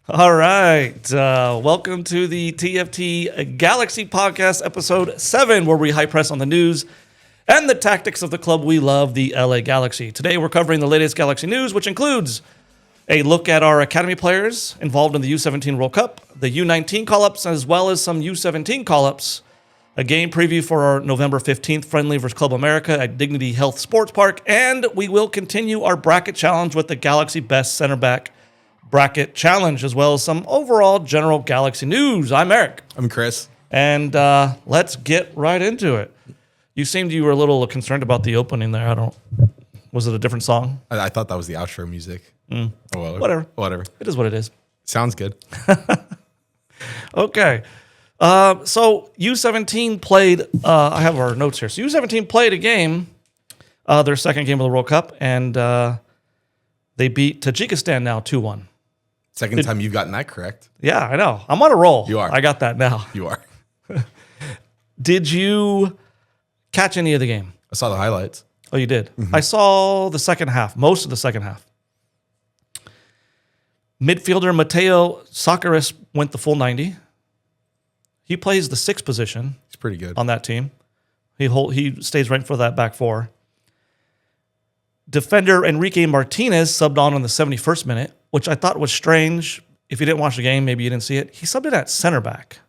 All right. Welcome to the TFT Galaxy Podcast, Episode 7, where we high press on the news and the tactics of the club we love, the LA Galaxy. Today, we're covering the latest Galaxy news, which includes a look at our academy players involved in the U17 World Cup, the U19 call-ups, as well as some U17 call-ups, a game preview for our November 15th friendly versus Club America at Dignity Health Sports Park, and we will continue our bracket challenge with the Galaxy Best Center Back Bracket Challenge, as well as some overall general Galaxy news. I'm Eric. I'm Chris. And let's get right into it. You were a little concerned about the opening there. Was it a different song? I thought that was the outro music. Oh, Whatever. It is what it is. Sounds good. Okay. So U17 played, I have our notes here. So U17 played a game, their second game of the World Cup, and they beat Tajikistan now 2-1. Second time you've gotten that correct. Yeah, I know. I'm on a roll. You are. I got that now. You are. Did you catch any of the game? I saw the highlights. Oh, you did? Mm-hmm. I saw the second half, most of the second half. Midfielder Mateo Sakaris went the full 90. He plays the sixth position. He's pretty good on that team. He stays right for that back four. Defender Enrique Martinez subbed on the 71st minute, which I thought was strange. If you didn't watch the game, maybe you didn't see it. He subbed in at center back.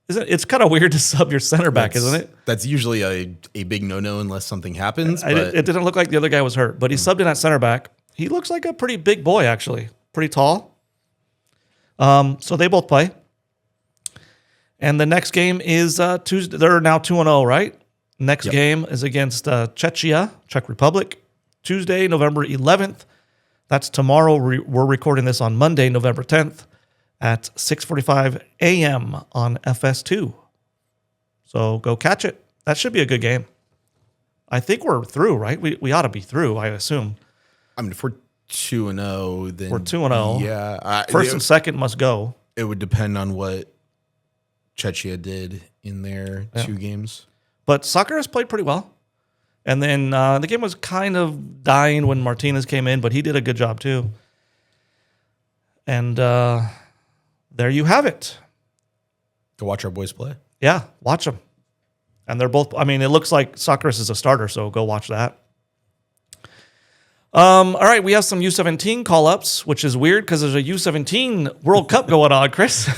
It's kind of weird to sub your center back, isn't it? That's usually a big no-no unless something happens. It didn't look like the other guy was hurt, but he subbed in at center back. He looks like a pretty big boy, actually. Pretty tall. So they both play. And the next game is Tuesday. They're now 2-0, right? Next game is against Czechia, Czech Republic. Tuesday, November 11th. That's tomorrow. We're recording this on Monday, November 10th at 6:45 a.m. on FS2. So go catch it. That should be a good game. I think we're through, right? We ought to be through, I assume. I mean, if we're 2-0, then... We're 2-0. Yeah. First and second must go. It would depend on what Czechia did in their two games. But soccer has played pretty well. And then the game was kind of dying when Martinez came in, but he did a good job too. And there you have it. Go watch our boys play. Yeah, watch them. And they're both, I mean, it looks like Socceris is a starter, so go watch that. All right, we have some U17 call-ups, which is weird because there's a U17 World Cup going on, Chris.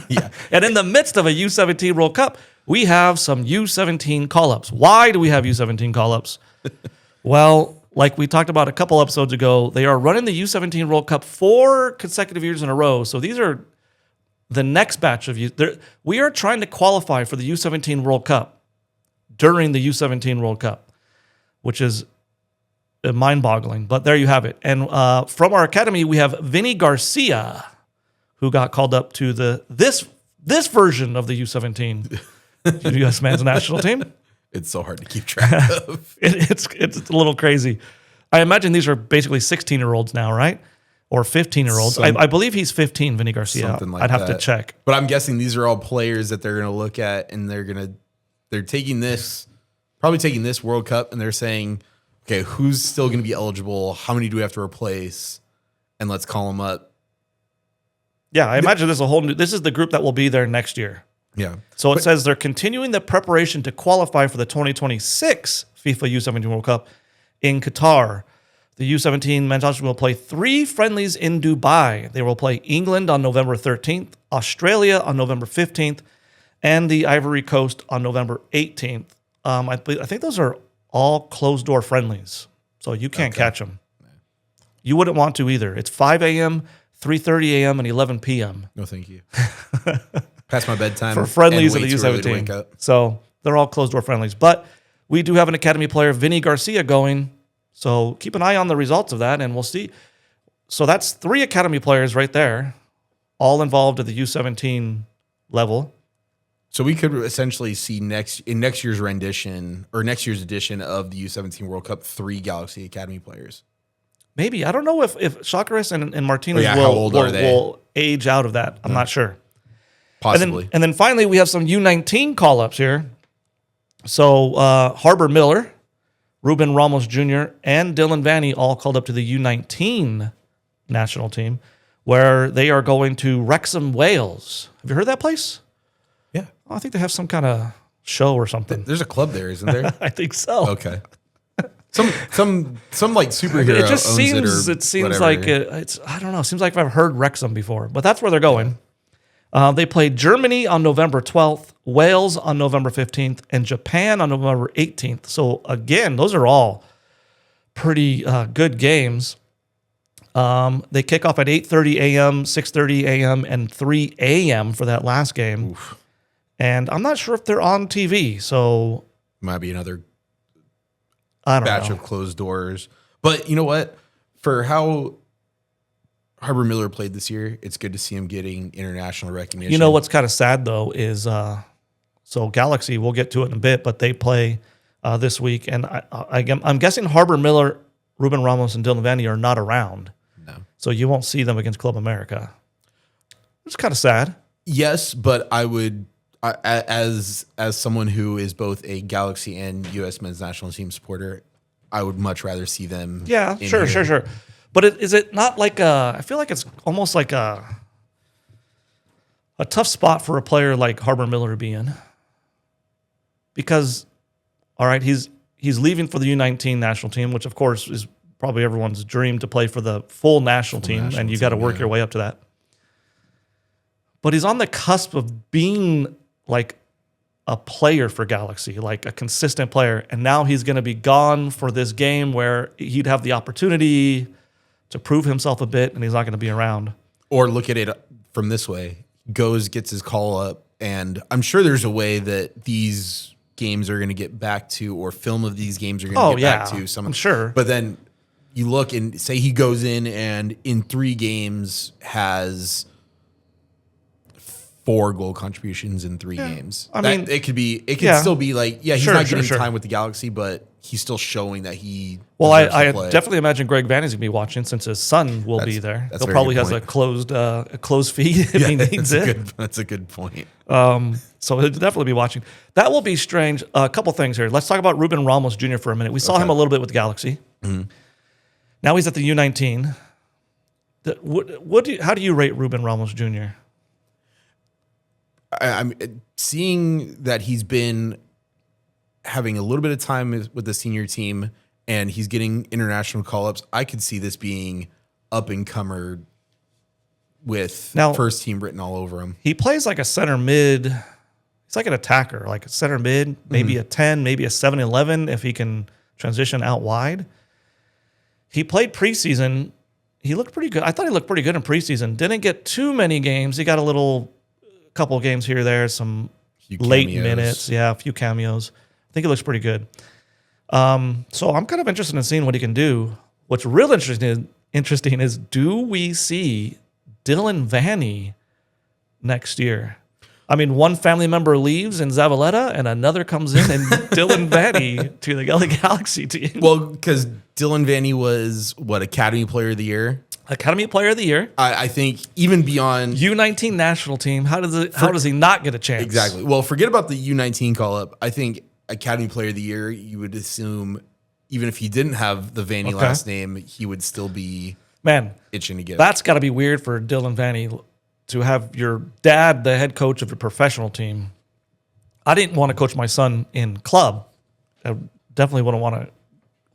Yeah. And in the midst of a U17 World Cup, we have some U17 call-ups. Why do we have U17 call-ups? Well, like we talked about a couple episodes ago, they are running the U17 World Cup 4 consecutive years in a row. So these are the next batch of we are trying to qualify for the U17 World Cup during the U17 World Cup, which is mind-boggling. But there you have it. And from our academy, we have Vinny Garcia, who got called up to this version of the U17 U.S. men's national team. It's so hard to keep track of. It's a little crazy. I imagine these are basically 16-year-olds now, right? Or 15-year-olds. I believe he's 15, Vinny Garcia. Something like I'd have that. to check. But I'm guessing these are all players that they're going to look at, and they're probably taking this World Cup, and they're saying, okay, who's still going to be eligible? How many do we have to replace? And let's call them up. Yeah, I imagine this is the group that will be there next year. Yeah. So it says they're continuing the preparation to qualify for the 2026 FIFA U17 World Cup in Qatar. The U17 men's national team will play 3 friendlies in Dubai. They will play England on November 13th, Australia on November 15th, and the Ivory Coast on November 18th. I think those are all closed-door friendlies, so you can't catch them. You wouldn't want to either. It's 5 a.m., 3:30 a.m., and 11 p.m. No, thank you. Past my bedtime. For friendlies of the U17. So they're all closed-door friendlies. But we do have an academy player, Vinny Garcia, going. So keep an eye on the results of that, and we'll see. So that's 3 academy players right there, all involved at the U17 level. So we could essentially see next year's rendition or next year's edition of the U17 World Cup 3 Galaxy Academy players. Maybe. I don't know if Socceris and Martinez will age out of that. I'm not sure. Possibly. And then finally, we have some U19 call-ups here. So Harbor Miller, Ruben Ramos Jr., and Dylan Vanney all called up to the U19 national team, where they are going to Wrexham, Wales. Have you heard that place? Yeah. Oh, I think they have some kind of show or something. There's a club there, isn't there? I think so. Okay. Some like superhero. It just owns seems. It seems like it's. I don't know. It seems like I've heard Wrexham before, but that's where they're going. They play Germany on November 12th, Wales on November 15th, and Japan on November 18th. So again, those are all pretty good games. They kick off at 8:30 a.m., 6:30 a.m., and 3 a.m. for that last game. Oof. And I'm not sure if they're on TV, so might be another batch of closed doors. But you know what? For how Harbor Miller played this year, it's good to see him getting international recognition. You know what's kind of sad though is so Galaxy. We'll get to it in a bit, but they play this week, and I'm guessing Harbor Miller, Ruben Ramos, and Dylan Vanny are not around. No, so you won't see them against Club America. It's kind of sad. Yes, but I would. As someone who is both a Galaxy and U.S. men's national team supporter, I would much rather see them. Yeah, sure. But is it not like I feel like it's almost like a tough spot for a player like Harbor Miller to be in. Because, all right, he's leaving for the U19 national team, which of course is probably everyone's dream to play for the full national team, and you got to work your way up to that. But he's on the cusp of being like a player for Galaxy, like a consistent player. And now he's going to be gone for this game where he'd have the opportunity to prove himself a bit, and he's not going to be around. Or look at it from this way. Goes, gets his call up, and I'm sure there's a way that these games are going to get back to, or film of these games are going to get back to. I'm sure. But then you look and say he goes and in 3 games has 4 goal contributions in 3 games. I mean, it could still be like, he's not getting time with the Galaxy, but he's still showing that he. Well, I definitely imagine Greg Vanny's gonna be watching since his son will be there. He'll probably has a closed feed if he needs it. That's a good point. So he'll definitely be watching. That will be strange. A couple things here. Let's talk about Ruben Ramos Jr. for a minute. We saw him a little bit with the Galaxy. Mm-hmm. Now he's at the U19. How do you rate Ruben Ramos Jr.? I'm seeing that he's been having a little bit of time with the senior team, and he's getting international call-ups. I could see this being up-and-comer with first team written all over him. He plays like a center mid. He's like an attacker, like a center mid, maybe a 10, maybe a 7-11 if he can transition out wide. He played preseason. He looked pretty good. I thought he looked pretty good in preseason. Didn't get too many games. He got a couple of games here or there, some late minutes. Yeah, a few cameos. I think it looks pretty good. So I'm kind of interested in seeing what he can do. What's real interesting is do we see Dylan Vanny next year? I mean, one family member leaves in Zavaleta and another comes in and Dylan Vanny to the LA Galaxy team. Well, because Dylan Vanny was, Academy Player of the Year? Academy Player of the Year. I think even beyond U19 national team, how does he not get a chance? Exactly. Well, forget about the U19 call-up. I think Academy Player of the Year, you would assume, even if he didn't have the Vanny last name, he would still be itching to get. That's got to be weird for Dylan Vanny to have your dad, the head coach of a professional team. I didn't want to coach my son in club. I definitely wouldn't want to.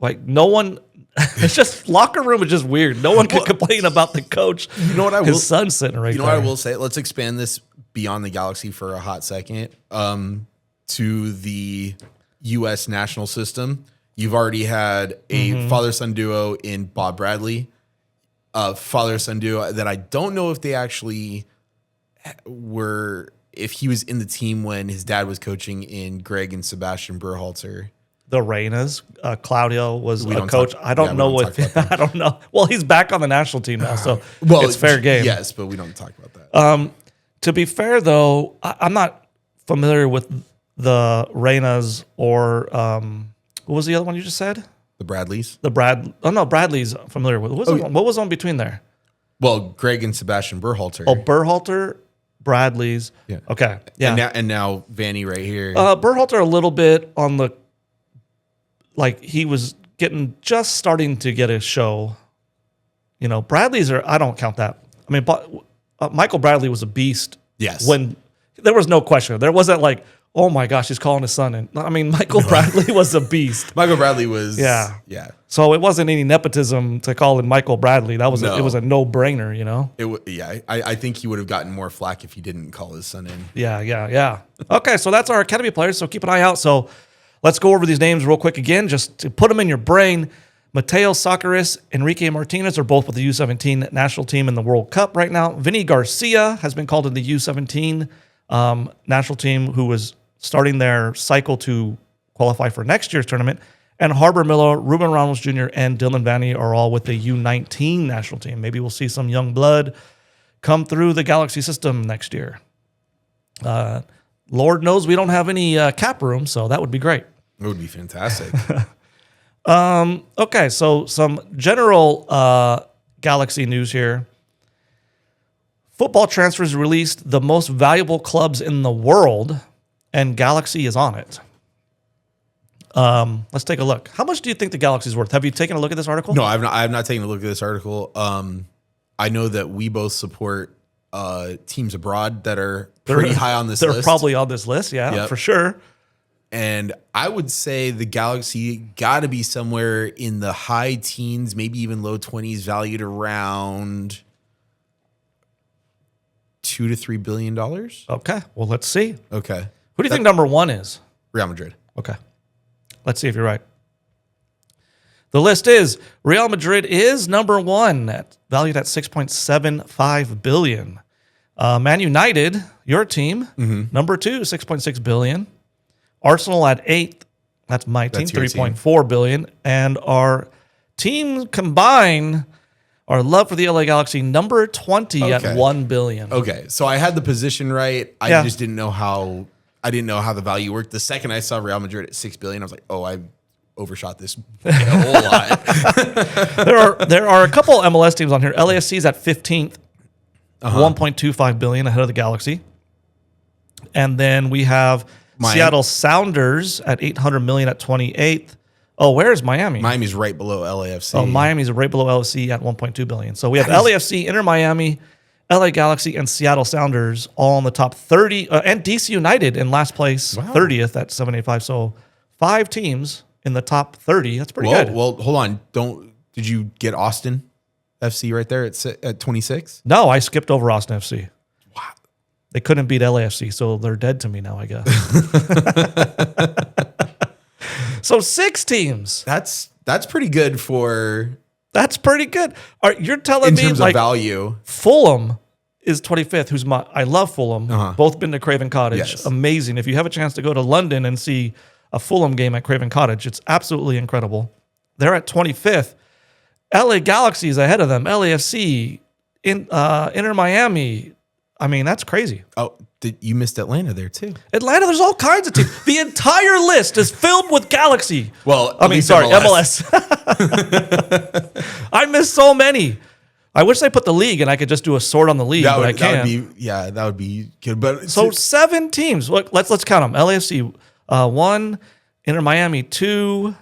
Like, no one. It's just locker room is just weird. No one can complain about the coach. You know what I will? His son's sitting right there. You know what I will say? Let's expand this beyond the Galaxy for a hot second to the U.S. national system. You've already had a father-son duo in Bob Bradley, father-son duo that I don't know if they actually were, if he was in the team when his dad was coaching in Greg and Sebastian Berhalter. The Reynas. Claudio was a coach. I don't know if I don't know. Well, he's back on the national team now, so it's fair game. Yes, but we don't talk about that. To be fair, though, I'm not familiar with the Reynas or what was the other one you just said? The Bradleys. Bradley's familiar with. What was on between there? Well, Greg and Sebastian Berhalter. Oh, Berhalter, Bradley's. Yeah. Okay. Yeah. And now Vanny right here. Berhalter a little bit on the. Like he was starting to get a show. You know, Bradley's I don't count that. I mean, Michael Bradley was a beast. Yes. When there was no question. There wasn't like, oh my gosh, he's calling his son in. I mean, Michael Bradley was a beast. Michael Bradley was. Yeah. Yeah. So it wasn't any nepotism to call in Michael Bradley. That was No. it was a no-brainer, you know? I think he would have gotten more flack if he didn't call his son in. Yeah. Okay, so that's our academy players. So keep an eye out. So let's go over these names real quick again, just to put them in your brain. Mateo Socceris, Enrique Martinez are both with the U17 national team in the World Cup right now. Vinny Garcia has been called in the U17 national team, who was starting their cycle to qualify for next year's tournament. And Harbor Miller, Ruben Ramos Jr., and Dylan Vanny are all with the U19 national team. Maybe we'll see some young blood come through the Galaxy system next year. Lord knows we don't have any cap room, so that would be great. It would be fantastic. Okay, so some general Galaxy news here. Football Transfers released the most valuable clubs in the world, and Galaxy is on it. Let's take a look. How much do you think the Galaxy's worth? Have you taken a look at this article? No, I have not taken a look at this article. I know that we both support teams abroad that are pretty high on this list. They're probably on this list, yeah, for sure. And I would say the Galaxy got to be somewhere in the high teens, maybe even low 20s, valued around $2 to $3 billion. Okay, well, let's see. Okay. Who do you think number one is? Real Madrid. Okay. Let's see if you're right. The list is Real Madrid is number one, valued at $6.75 billion. Man United, your team, number two, $6.6 billion. Arsenal at 8th, that's my team, $3.4 billion. And our team combined, our love for the LA Galaxy, number 20 at $1 billion. Okay, so I had the position right. I just didn't know how. I didn't know how the value worked. The second I saw Real Madrid at $6 billion, I was like, oh, I overshot this a whole lot. There are a couple MLS teams on here. LAFC is at 15th, $1.25 billion ahead of the Galaxy. And then we have Seattle Sounders at $800 million at 28th. Oh, where is Miami? Miami's right below LAFC. Oh, Miami's right below LAFC at $1.2 billion. So we have LAFC, Inter Miami, LA Galaxy, and Seattle Sounders all in the top 30, and DC United in last place, 30th at 785. So 5 teams in the top 30. That's pretty good. Well, hold on. Did you get Austin FC right there at 26? No, I skipped over Austin FC. Wow. They couldn't beat LAFC, so they're dead to me now, I guess. So 6 teams. That's pretty good for. That's pretty good. You're telling in me terms like of value. Fulham is 25th. I love Fulham. Both been to Craven Cottage. Yes. Amazing. If you have a chance to go to London and see a Fulham game at Craven Cottage, it's absolutely incredible. They're at 25th. LA Galaxy is ahead of them. LAFC, Inter Miami. I mean, that's crazy. Oh, you missed Atlanta there too. Atlanta, there's all kinds of teams. The entire list is filled with Galaxy. Well, I mean, sorry, MLS. I missed so many. I wish they put the league and I could just do a sort on the league, but I can't. That would be good. But so 7 teams. Look, let's count them. LAFC 1, Inter Miami 2,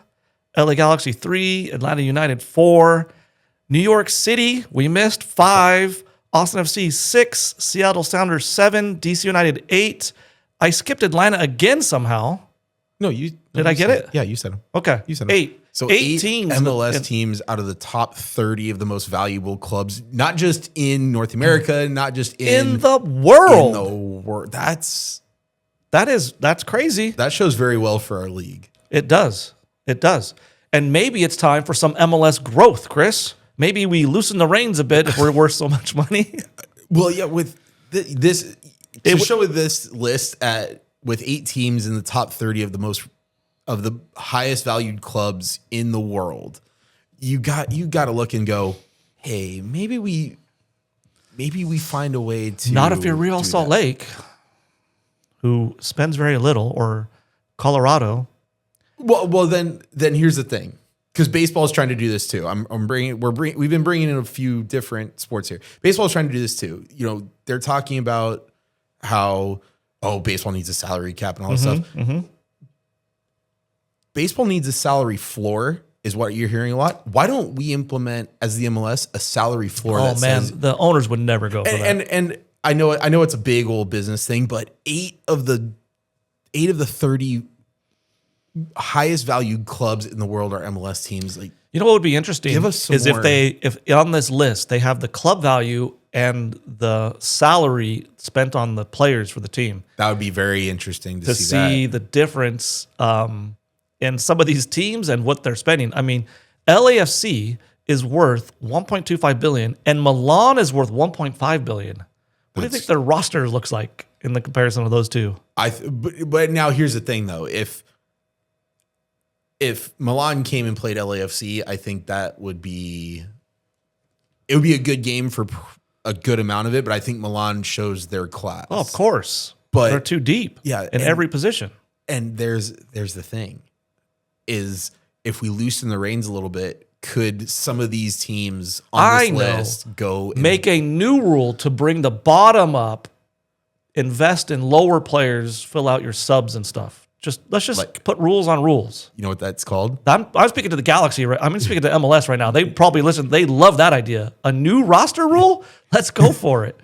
LA Galaxy 3, Atlanta United 4, New York City we missed 5, Austin FC 6, Seattle Sounders 7, DC United 8. I skipped Atlanta again somehow. No, you did. I get it? Yeah, you said them. Okay, you said them. 8. So 8 teams, MLS teams out of the top 30 of the most valuable clubs, not just in North America, not just in the world. In the world. That's crazy. That shows very well for our league. It does. It does. And maybe it's time for some MLS growth, Chris. Maybe we loosen the reins a bit if we're worth so much money. Well, yeah, with this list with 8 teams in the top 30 of the highest valued clubs in the world, you got to look and go, hey, maybe we find a way to. Not if you're Real Salt Lake, who spends very little, or Colorado. Well, then here's the thing. Because baseball is trying to do this too. We've been bringing in a few different sports here. Baseball is trying to do this too. You know, they're talking about how baseball needs a salary cap and all that stuff. Baseball needs a salary floor is what you're hearing a lot. Why don't we implement as the MLS a salary floor? Oh that man, says, the owners would never go for that. and I know it's a big old business thing, but 8 of the 30 highest valued clubs in the world are MLS teams. Like, You know what would be interesting Give us some is more. if on this list they have the club value and the salary spent on the players for the team that would be very interesting to to see see that. the difference in some of these teams and what they're spending. I mean, LAFC is worth 1.25 billion and Milan is worth 1.5 billion. What do you think their roster looks like in the comparison of those two? But now here's the thing though. If Milan came and played LAFC, I think it would be a good game for a good amount of it, but I think Milan shows their class. Oh, of course. But- they're too deep Yeah, in every position. And there's the thing is if we loosen the reins a little bit, could some of these teams on this list go and Make a new rule to bring the bottom up, invest in lower players, fill out your subs and stuff. Let's just put rules on rules. you know what that's called? I'm speaking to the Galaxy, right? I'm speaking to MLS right now. They probably listen. They love that idea. A new roster rule? Let's go for it.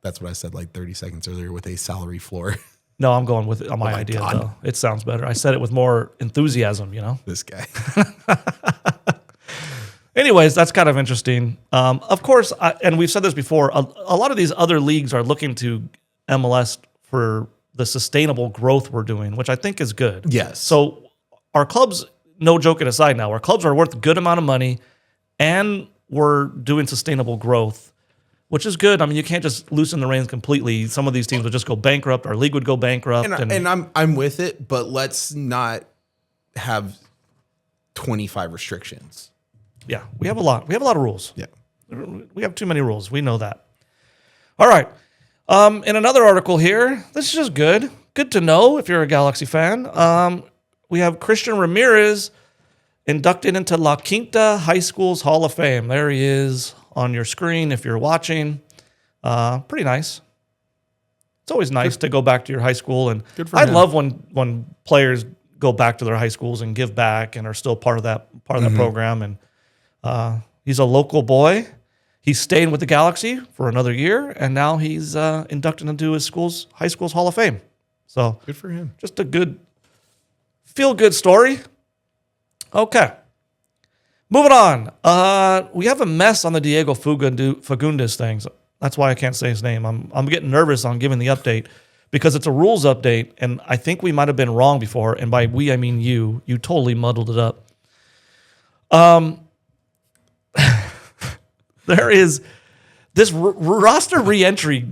That's what I said like 30 seconds earlier with a salary floor. No, I'm going with my idea, God. though. It sounds better. I said it with more enthusiasm, you know? This guy. Anyways, that's kind of interesting. Of course, and we've said this before, a lot of these other leagues are looking to MLS for the sustainable growth we're doing, which I think is good. Yes. So our clubs, no joking aside now, our clubs are worth a good amount of money and we're doing sustainable growth, which is good. I mean, you can't just loosen the reins completely. Some of these teams would just go bankrupt. Our league would go bankrupt. And I'm with it, but let's not have 25 restrictions. Yeah, we have a lot. We have a lot of rules. Yeah. We have too many rules. We know that. All right. In another article here, this is just good. Good to know if you're a Galaxy fan. We have Christian Ramirez inducted into La Quinta High School's Hall of Fame. There he is on your screen if you're watching. Pretty nice. It's always nice to go back to your high school. And Good for I him. love when players go back to their high schools and give back and are still part of that program. And he's a local boy. He's staying with the Galaxy for another year, and now he's inducted into his high school's Hall of Fame. So Good for him. just a good, feel-good story. Okay. Moving on. We have a mess on the Diego Fagundes things. That's why I can't say his name. I'm getting nervous on giving the update because it's a rules update, and I think we might have been wrong before. And by we, I mean you. You totally muddled it up. There is this roster reentry.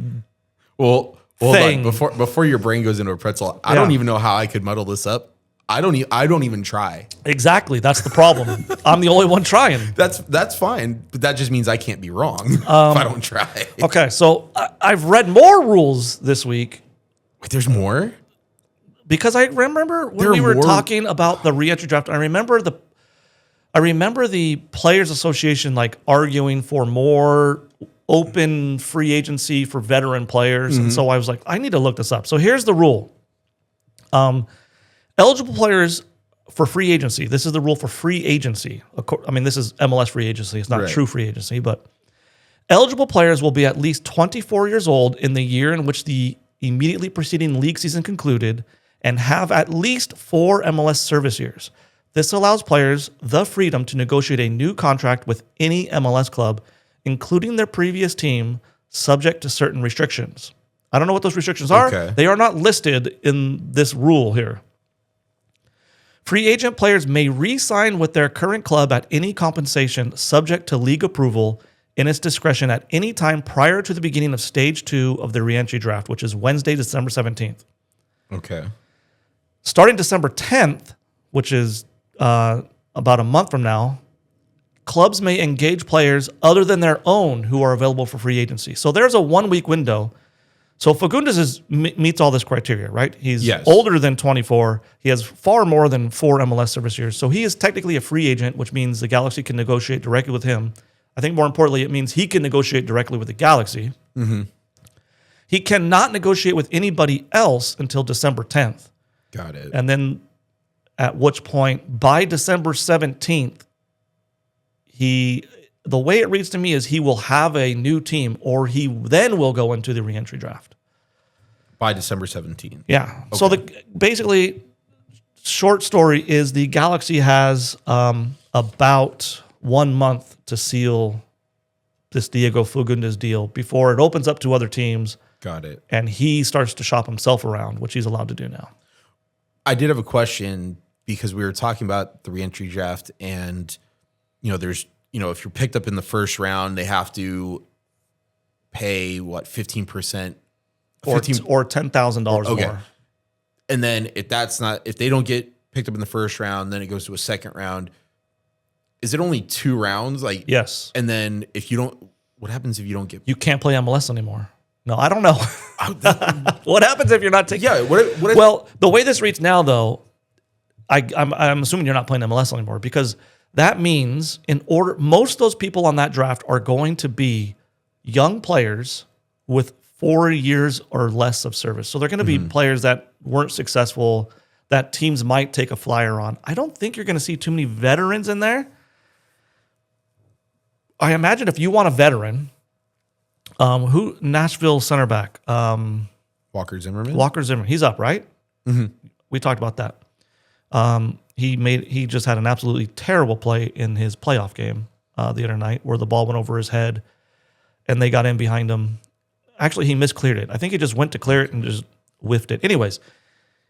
Well, hold thing. on. Before your brain goes into a pretzel, I Yeah. don't even know how I could muddle this up. I don't even try. Exactly. That's the problem. I'm the only one trying. That's fine, but that just means I can't be wrong if I don't try. Okay, so I've read more rules this week Wait, there's more? because I remember when There we are were more? talking about the reentry draft. I remember the Players Association like arguing for more open free agency for veteran players, and so I was like, I need to look this up. So here's the rule. Eligible players for free agency. This is the rule for free agency. I mean, this is MLS free agency. It's not Right. true free agency, but eligible players will be at least 24 years old in the year in which the immediately preceding league season concluded and have at least 4 MLS service years. This allows players the freedom to negotiate a new contract with any MLS club, including their previous team, subject to certain restrictions. I don't know what those restrictions are. Okay. They are not listed in this rule here. Free agent players may re-sign with their current club at any compensation subject to league approval in its discretion at any time prior to the beginning of Stage 2 of the reentry draft, which is Wednesday, December 17th. Okay. Starting December 10th, which is about a month from now, clubs may engage players other than their own who are available for free agency. So there's a 1-week window. So Fagundes meets all this criteria, right? He's Yes. older than 24. He has far more than 4 MLS service years. So he is technically a free agent, which means the Galaxy can negotiate directly with him. I think more importantly, it means he can negotiate directly with the Galaxy. He cannot negotiate with anybody else until December 10th. Got it. And then at which point by December 17th, the way it reads to me is he will have a new team, or he then will go into the reentry draft. By December 17th. Yeah. Okay. So basically, short story is the Galaxy has about 1 month to seal this Diego Fagundes deal before it opens up to other teams. Got it. And he starts to shop himself around, which he's allowed to do now. I did have a question because we were talking about the reentry draft, and there's if you're picked up in the first round, they have to pay 15%. Or $10,000 more. And then if they don't get picked up in the first round, then it goes to a second round. Is it only 2 rounds? Yes. And then what happens if you don't get? You can't play MLS anymore. No, I don't know. What happens if you're not taking? Yeah. Well, the way this reads now, though, I'm assuming you're not playing MLS anymore, because that means most of those people on that draft are going to be young players with 4 years or less of service. So they're going to be players that weren't successful, that teams might take a flyer on. I don't think you're going to see too many veterans in there. I imagine if you want a veteran, Nashville center back, Walker Zimmerman. Walker Zimmerman, he's up, right? Mm-hmm. We talked about that. He just had an absolutely terrible play in his playoff game the other night, where the ball went over his head and they got in behind him. Actually, he miscleared it. I think he just went to clear it and just whiffed it. Anyways,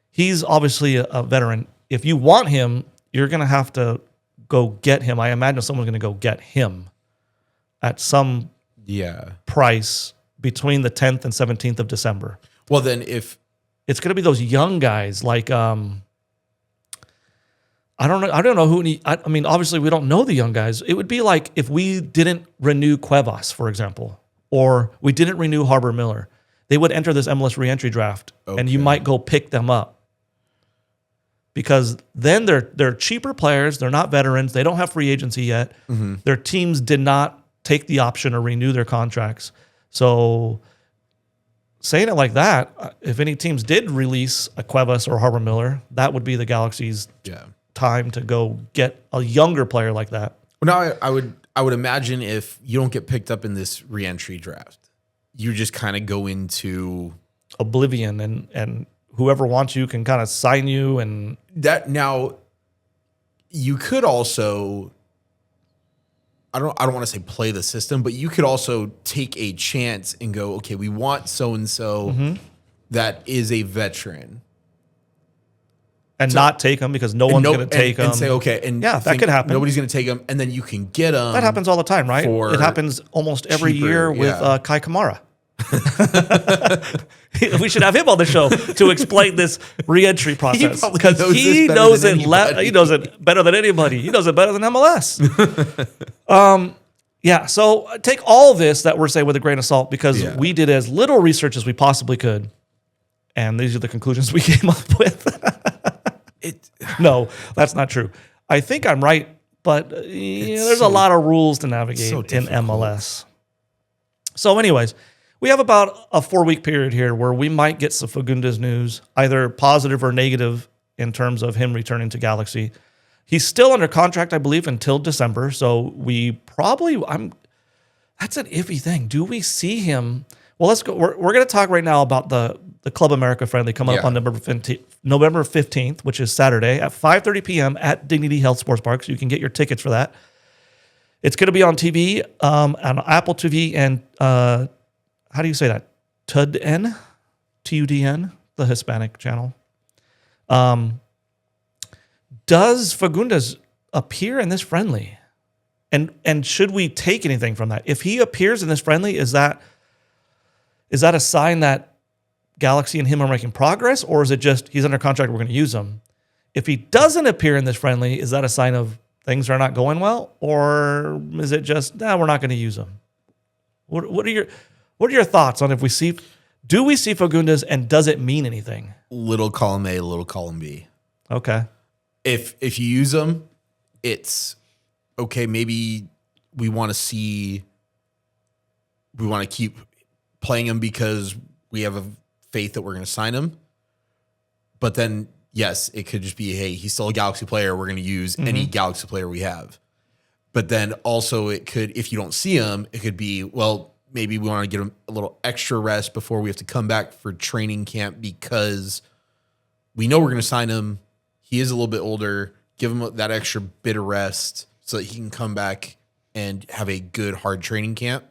he's obviously a veteran. If you want him, you're going to have to go get him. I imagine someone's going to go get him at some price between the 10th and 17th of December. Well, then if it's going to be those young guys like I don't know who. I mean, obviously we don't know the young guys. It would be like if we didn't renew Cuevas, for example, or we didn't renew Harbor Miller. They would enter this MLS reentry draft, and you might go pick them up, because then they're cheaper players. They're not veterans. They don't have free agency yet. Mm-hmm. Their teams did not take the option or renew their contracts. So saying it like that, if any teams did release a Cuevas or Harbor Miller, that would be the Galaxy's time to go get a younger player like that. Well, now I would imagine if you don't get picked up in this reentry draft, you just kind of go into oblivion, and whoever wants you can kind of sign you. And that, now you could also, I don't want to say play the system, but you could also take a chance and go, okay, we want so-and-so that is a veteran. And not take them because no one's going to take them. And say, okay, and that could happen. Nobody's going to take them, and then you can get them. That happens all the time, right? It happens almost every year with Kai Kamara. We should have him on the show to explain this reentry process, because he knows it better than anybody. He knows it better than MLS. So take all this that we're saying with a grain of salt, because we did as little research as we possibly could, and these are the conclusions we came up with. No, that's not true. I think I'm right, but there's a lot of rules to navigate in MLS. So anyways, we have about a 4-week period here where we might get some Fagundes news, either positive or negative, in terms of him returning to Galaxy. He's still under contract, I believe, until December. So we probably, that's an iffy thing. Do we see him? Well, let's go. We're going to talk right now about the Club America friendly coming up on November 15th, which is Saturday at 5:30 p.m. at Dignity Health Sports Park. So you can get your tickets for that. It's going to be on TV, on Apple TV, and how do you say that? TUDN, TUDN, the Hispanic channel. Does Fagundes appear in this friendly? And should we take anything from that? If he appears in this friendly, is that a sign that Galaxy and him are making progress, or is it just he's under contract, we're going to use him? If he doesn't appear in this friendly, is that a sign of things are not going well, or is it just we're not going to use him? What are your thoughts on do we see Fagundes, and does it mean anything? Little column A, little column B. Okay. If you use them, it's okay. Maybe we want to keep playing him because we have a faith that we're going to sign him. But then yes, it could just be, hey, he's still a Galaxy player. We're going to use any Galaxy player we have. But then also it could, if you don't see him, it could be, well, maybe we want to get him a little extra rest before we have to come back for training camp because we know we're going to sign him. He is a little bit older. Give him that extra bit of rest so that he can come back and have a good, hard training camp.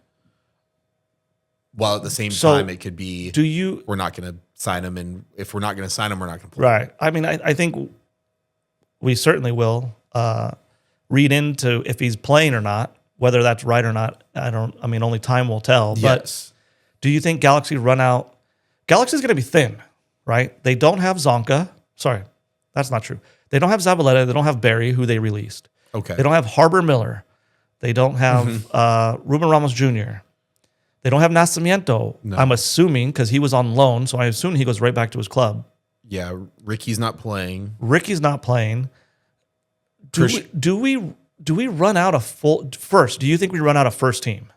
While at the same time, it could be, we're not going to sign him. And if we're not going to sign him, we're not going to play. Right. I mean, I think we certainly will read into if he's playing or not, whether that's right or not. Only time will tell. Yes. But do you think Galaxy run out? Galaxy's going to be thin, right? They don't have Zonka. Sorry, that's not true. They don't have Zabaleta. They don't have Barry, who they released. Okay. They don't have Harbor Miller. They don't have Ruben Ramos Jr. They don't have Nacimiento, No. I'm assuming, because he was on loan, so I assume he goes right back to his club. Yeah, Ricky's not playing. Ricky's not playing. Do we run out of full first? Do you think we run out of first team?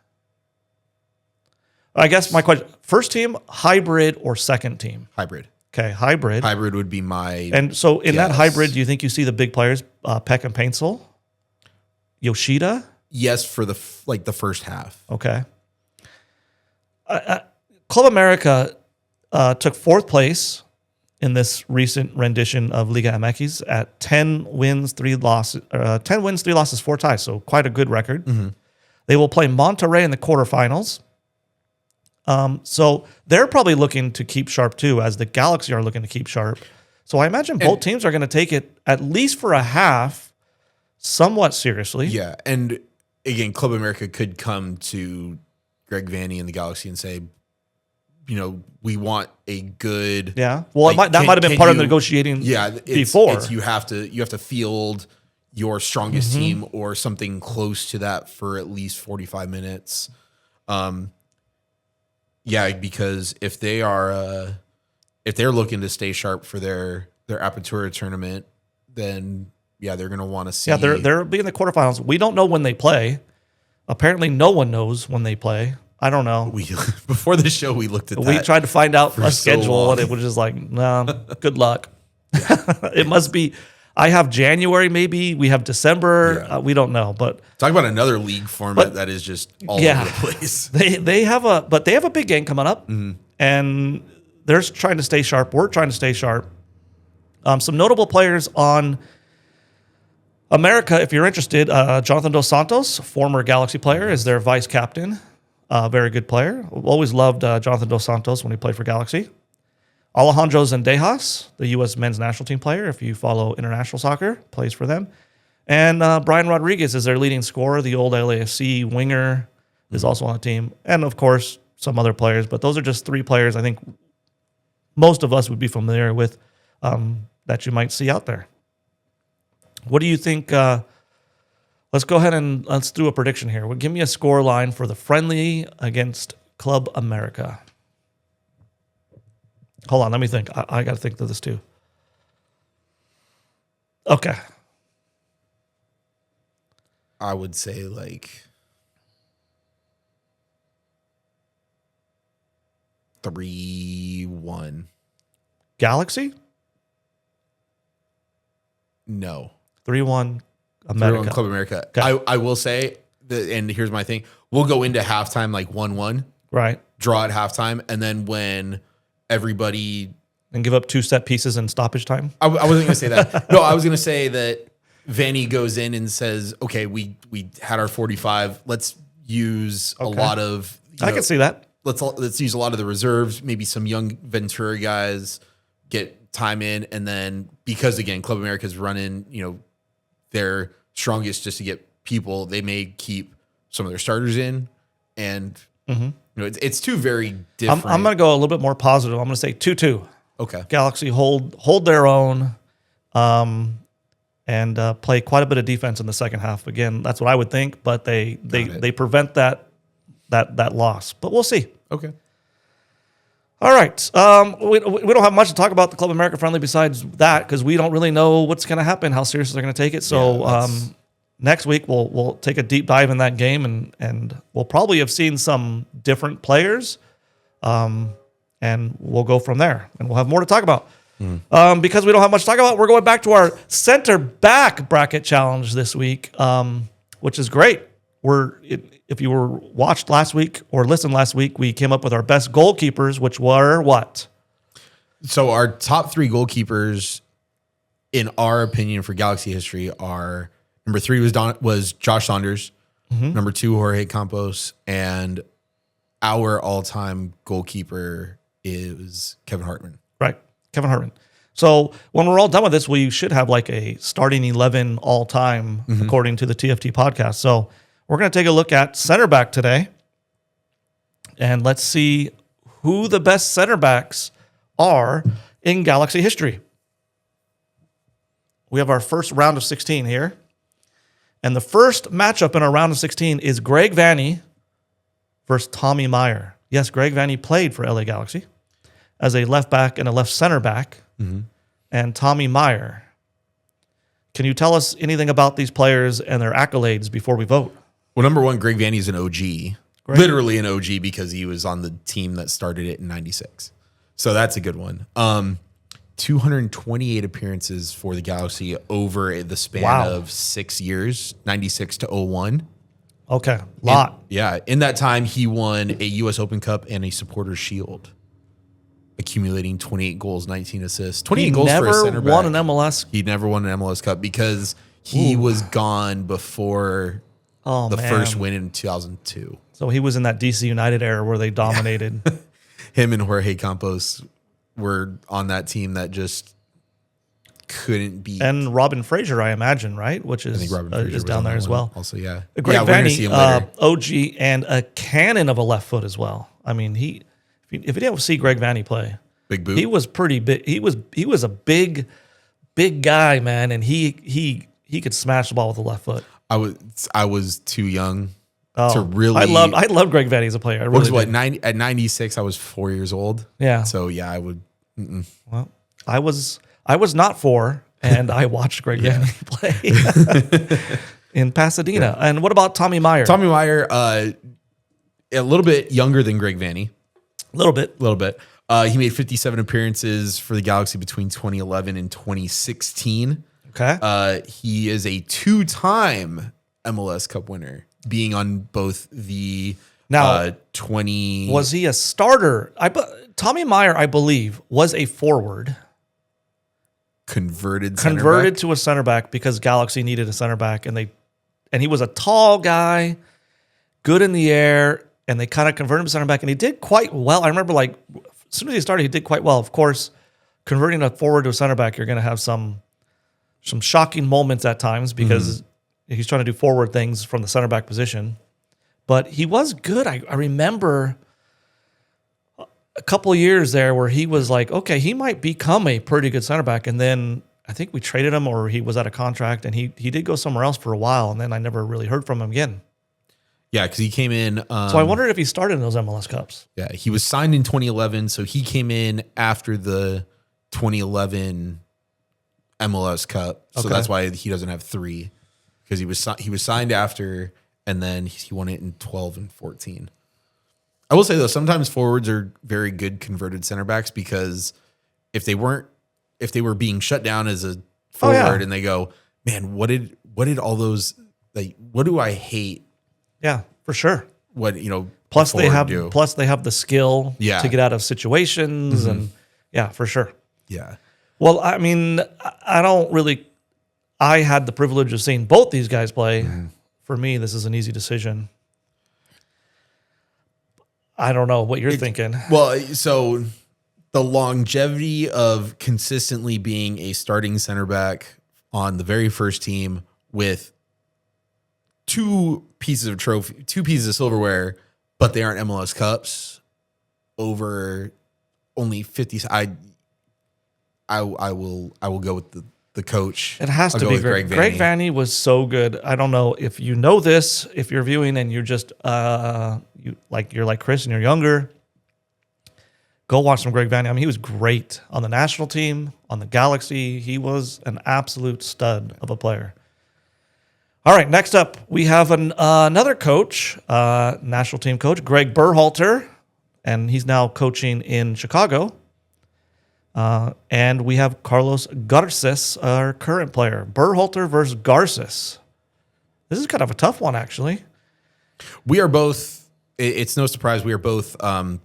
I guess my question: first team, hybrid, or second team? Hybrid. Okay, hybrid. Hybrid would be my. And so in that guess. hybrid, do you think you see the big players, Peck and Paintsel, Yoshida? Yes, for the first half. Okay. Club America took fourth place in this recent rendition of Liga MX at 10 wins, 3 losses, 10 wins, 3 losses, 4 ties. So quite a good record. They will play Monterrey in the quarterfinals. So they're probably looking to keep sharp too, as the Galaxy are looking to keep sharp. So I imagine both teams are going to take it, at least for a half, somewhat seriously. Yeah, and again, Club America could come to Greg Vanney and the Galaxy and say, we want a good. Yeah. Well, that might have been part of the negotiating. Yeah, before you have to field your strongest team or something close to that for at least 45 minutes. Yeah, because if they're looking to stay sharp for their Apertura tournament, then yeah, they're going to want to see. Yeah, they're being the quarterfinals. We don't know when they play. Apparently, no one knows when they play. I don't know. Before the show, we looked at that. We tried to find out a schedule, and it was just like, nah, good luck. It must be. I have January, maybe. We have December. Yeah. We don't know. But talk about another league format that is just all over the place. They have a big game coming up, and they're trying to stay sharp. We're trying to stay sharp. Some notable players on America, if you're interested, Jonathan Dos Santos, former Galaxy player, is their vice captain. Very good player. Always loved Jonathan Dos Santos when he played for Galaxy. Alejandro Zendejas, the U.S. men's national team player, if you follow international soccer, plays for them. And Brian Rodriguez is their leading scorer. The old LAFC winger is also on the team. And, of course, some other players. But those are just 3 players I think most of us would be familiar with that you might see out there. What do you think? Let's go ahead and let's do a prediction here. Give me a score line for the friendly against Club America. Hold on, let me think. I got to think of this too. Okay. I would say like 3-1. Galaxy? No. 3-1 America. 3-1 Club America. Okay. I will say, and here's my thing. We'll go into halftime like 1-1. Right. Draw at halftime. And then when everybody... And give up 2 set pieces in stoppage time? I wasn't going to say that. No, I was going to say that Vanny goes in and says, okay, we had our 45. Let's use a lot of... I can see that. Let's use a lot of the reserves, maybe some young Ventura guys, get time in. And then because, again, Club America's running, their strongest just to get people, they may keep some of their starters in. And, it's 2 very different. I'm going to go a little bit more positive. I'm going to say 2-2. Okay. Galaxy hold their own and play quite a bit of defense in the second half. Again, that's what I would think, but they prevent that loss. But we'll see. Okay. All right. We don't have much to talk about the Club America friendly besides that because we don't really know what's going to happen, how serious they're going to take it. So next week we'll take a deep dive in that game and we'll probably have seen some different players. And we'll go from there, and we'll have more to talk about. Because we don't have much to talk about, we're going back to our center back bracket challenge this week, which is great. If you watched last week or listened last week, we came up with our best goalkeepers, which were what? So our top 3 goalkeepers, in our opinion, for Galaxy history are number 3 was Josh Saunders, number 2 Jorge Campos, and our all-time goalkeeper is Kevin Hartman. Right, Kevin Hartman. So when we're all done with this, we should have like a starting 11 all-time, according to the TFT podcast. So we're going to take a look at center back today, and let's see who the best center backs are in Galaxy history. We have our first round of 16 here. And the first matchup in our round of 16 is Greg Vanney versus Tommy Meyer. Yes, Greg Vanney played for LA Galaxy as a left back and a left center back. And Tommy Meyer. Can you tell us anything about these players and their accolades before we vote? Well, number 1, Greg Vanney is an OG. Literally an OG because he was on the team that started it in 96. So that's a good one. 228 appearances for the Galaxy over the span of 6 years, 96 to 01. Okay, lot. In that time, he won a U.S. Open Cup and a Supporters Shield, accumulating 28 goals, 19 assists. 28 goals for a center back. He never won an MLS. He never won an MLS Cup because he was gone before the first win in 2002. So he was in that DC United era where they dominated. Him and Jorge Campos were on that team that just couldn't beat. And Robin Fraser, I imagine, right? Which is, is down there as well. Also, yeah. Greg Vanney, OG, and a cannon of a left foot as well. I mean, if you didn't see Greg Vanney play, big boot. He was pretty big. He was a big guy, man, and he could smash the ball with the left foot. I was too young to really. I love Greg Vanney as a player. I really did. At 96, I was 4 years old. Yeah. So yeah, I would. Well, I was not 4, and I watched Greg Vanney play in Pasadena. Yeah. And what about Tommy Meyer? Tommy Meyer, a little bit younger than Greg Vanney. A little bit. He made 57 appearances for the Galaxy between 2011 and 2016. Okay. He is a 2-time MLS Cup winner, being on both the 20. Was he a starter? Tommy Meyer, I believe, was a forward. Converted to a center back because Galaxy needed a center back, and he was a tall guy, good in the air, and they kind of converted him to center back, and he did quite well. I remember, like, as soon as he started, he did quite well. Of course, converting a forward to a center back, you're going to have some shocking moments at times because he's trying to do forward things from the center back position. But he was good. I remember a couple of years there where he was like, okay, he might become a pretty good center back. And then I think we traded him or he was out of contract and he did go somewhere else for a while. And then I never really heard from him again. Yeah, because he came in. So I wondered if he started in those MLS Cups. Yeah, he was signed in 2011. So he came in after the 2011 MLS Cup. So that's why he doesn't have 3, because he was signed after, and then he won it in 12 and 14. I will say though, sometimes forwards are very good converted center backs, because if they were being shut down as a forward and they go, man, what did all those, like, what do I hate? Yeah, for sure. What, plus they have the skill to get out of situations and for sure. Yeah. Well, I mean, I had the privilege of seeing both these guys play. For me, this is an easy decision. I don't know what you're thinking. Well, so the longevity of consistently being a starting center back on the very first team with 2 pieces of silverware, but they aren't MLS Cups over only 50. I will go with the coach. It has to be Greg Vanney. Greg Vanney was so good. I don't know if you know this, if you're viewing and you're just you're like Chris and you're younger, go watch some Greg Vanney. I mean, he was great on the national team, on the Galaxy. He was an absolute stud of a player. All right, next up, we have another coach, national team coach, Greg Berhalter, and he's now coaching in Chicago. And we have Carlos Garces, our current player. Berhalter versus Garces. This is kind of a tough one, actually. We are both, it's no surprise, we are both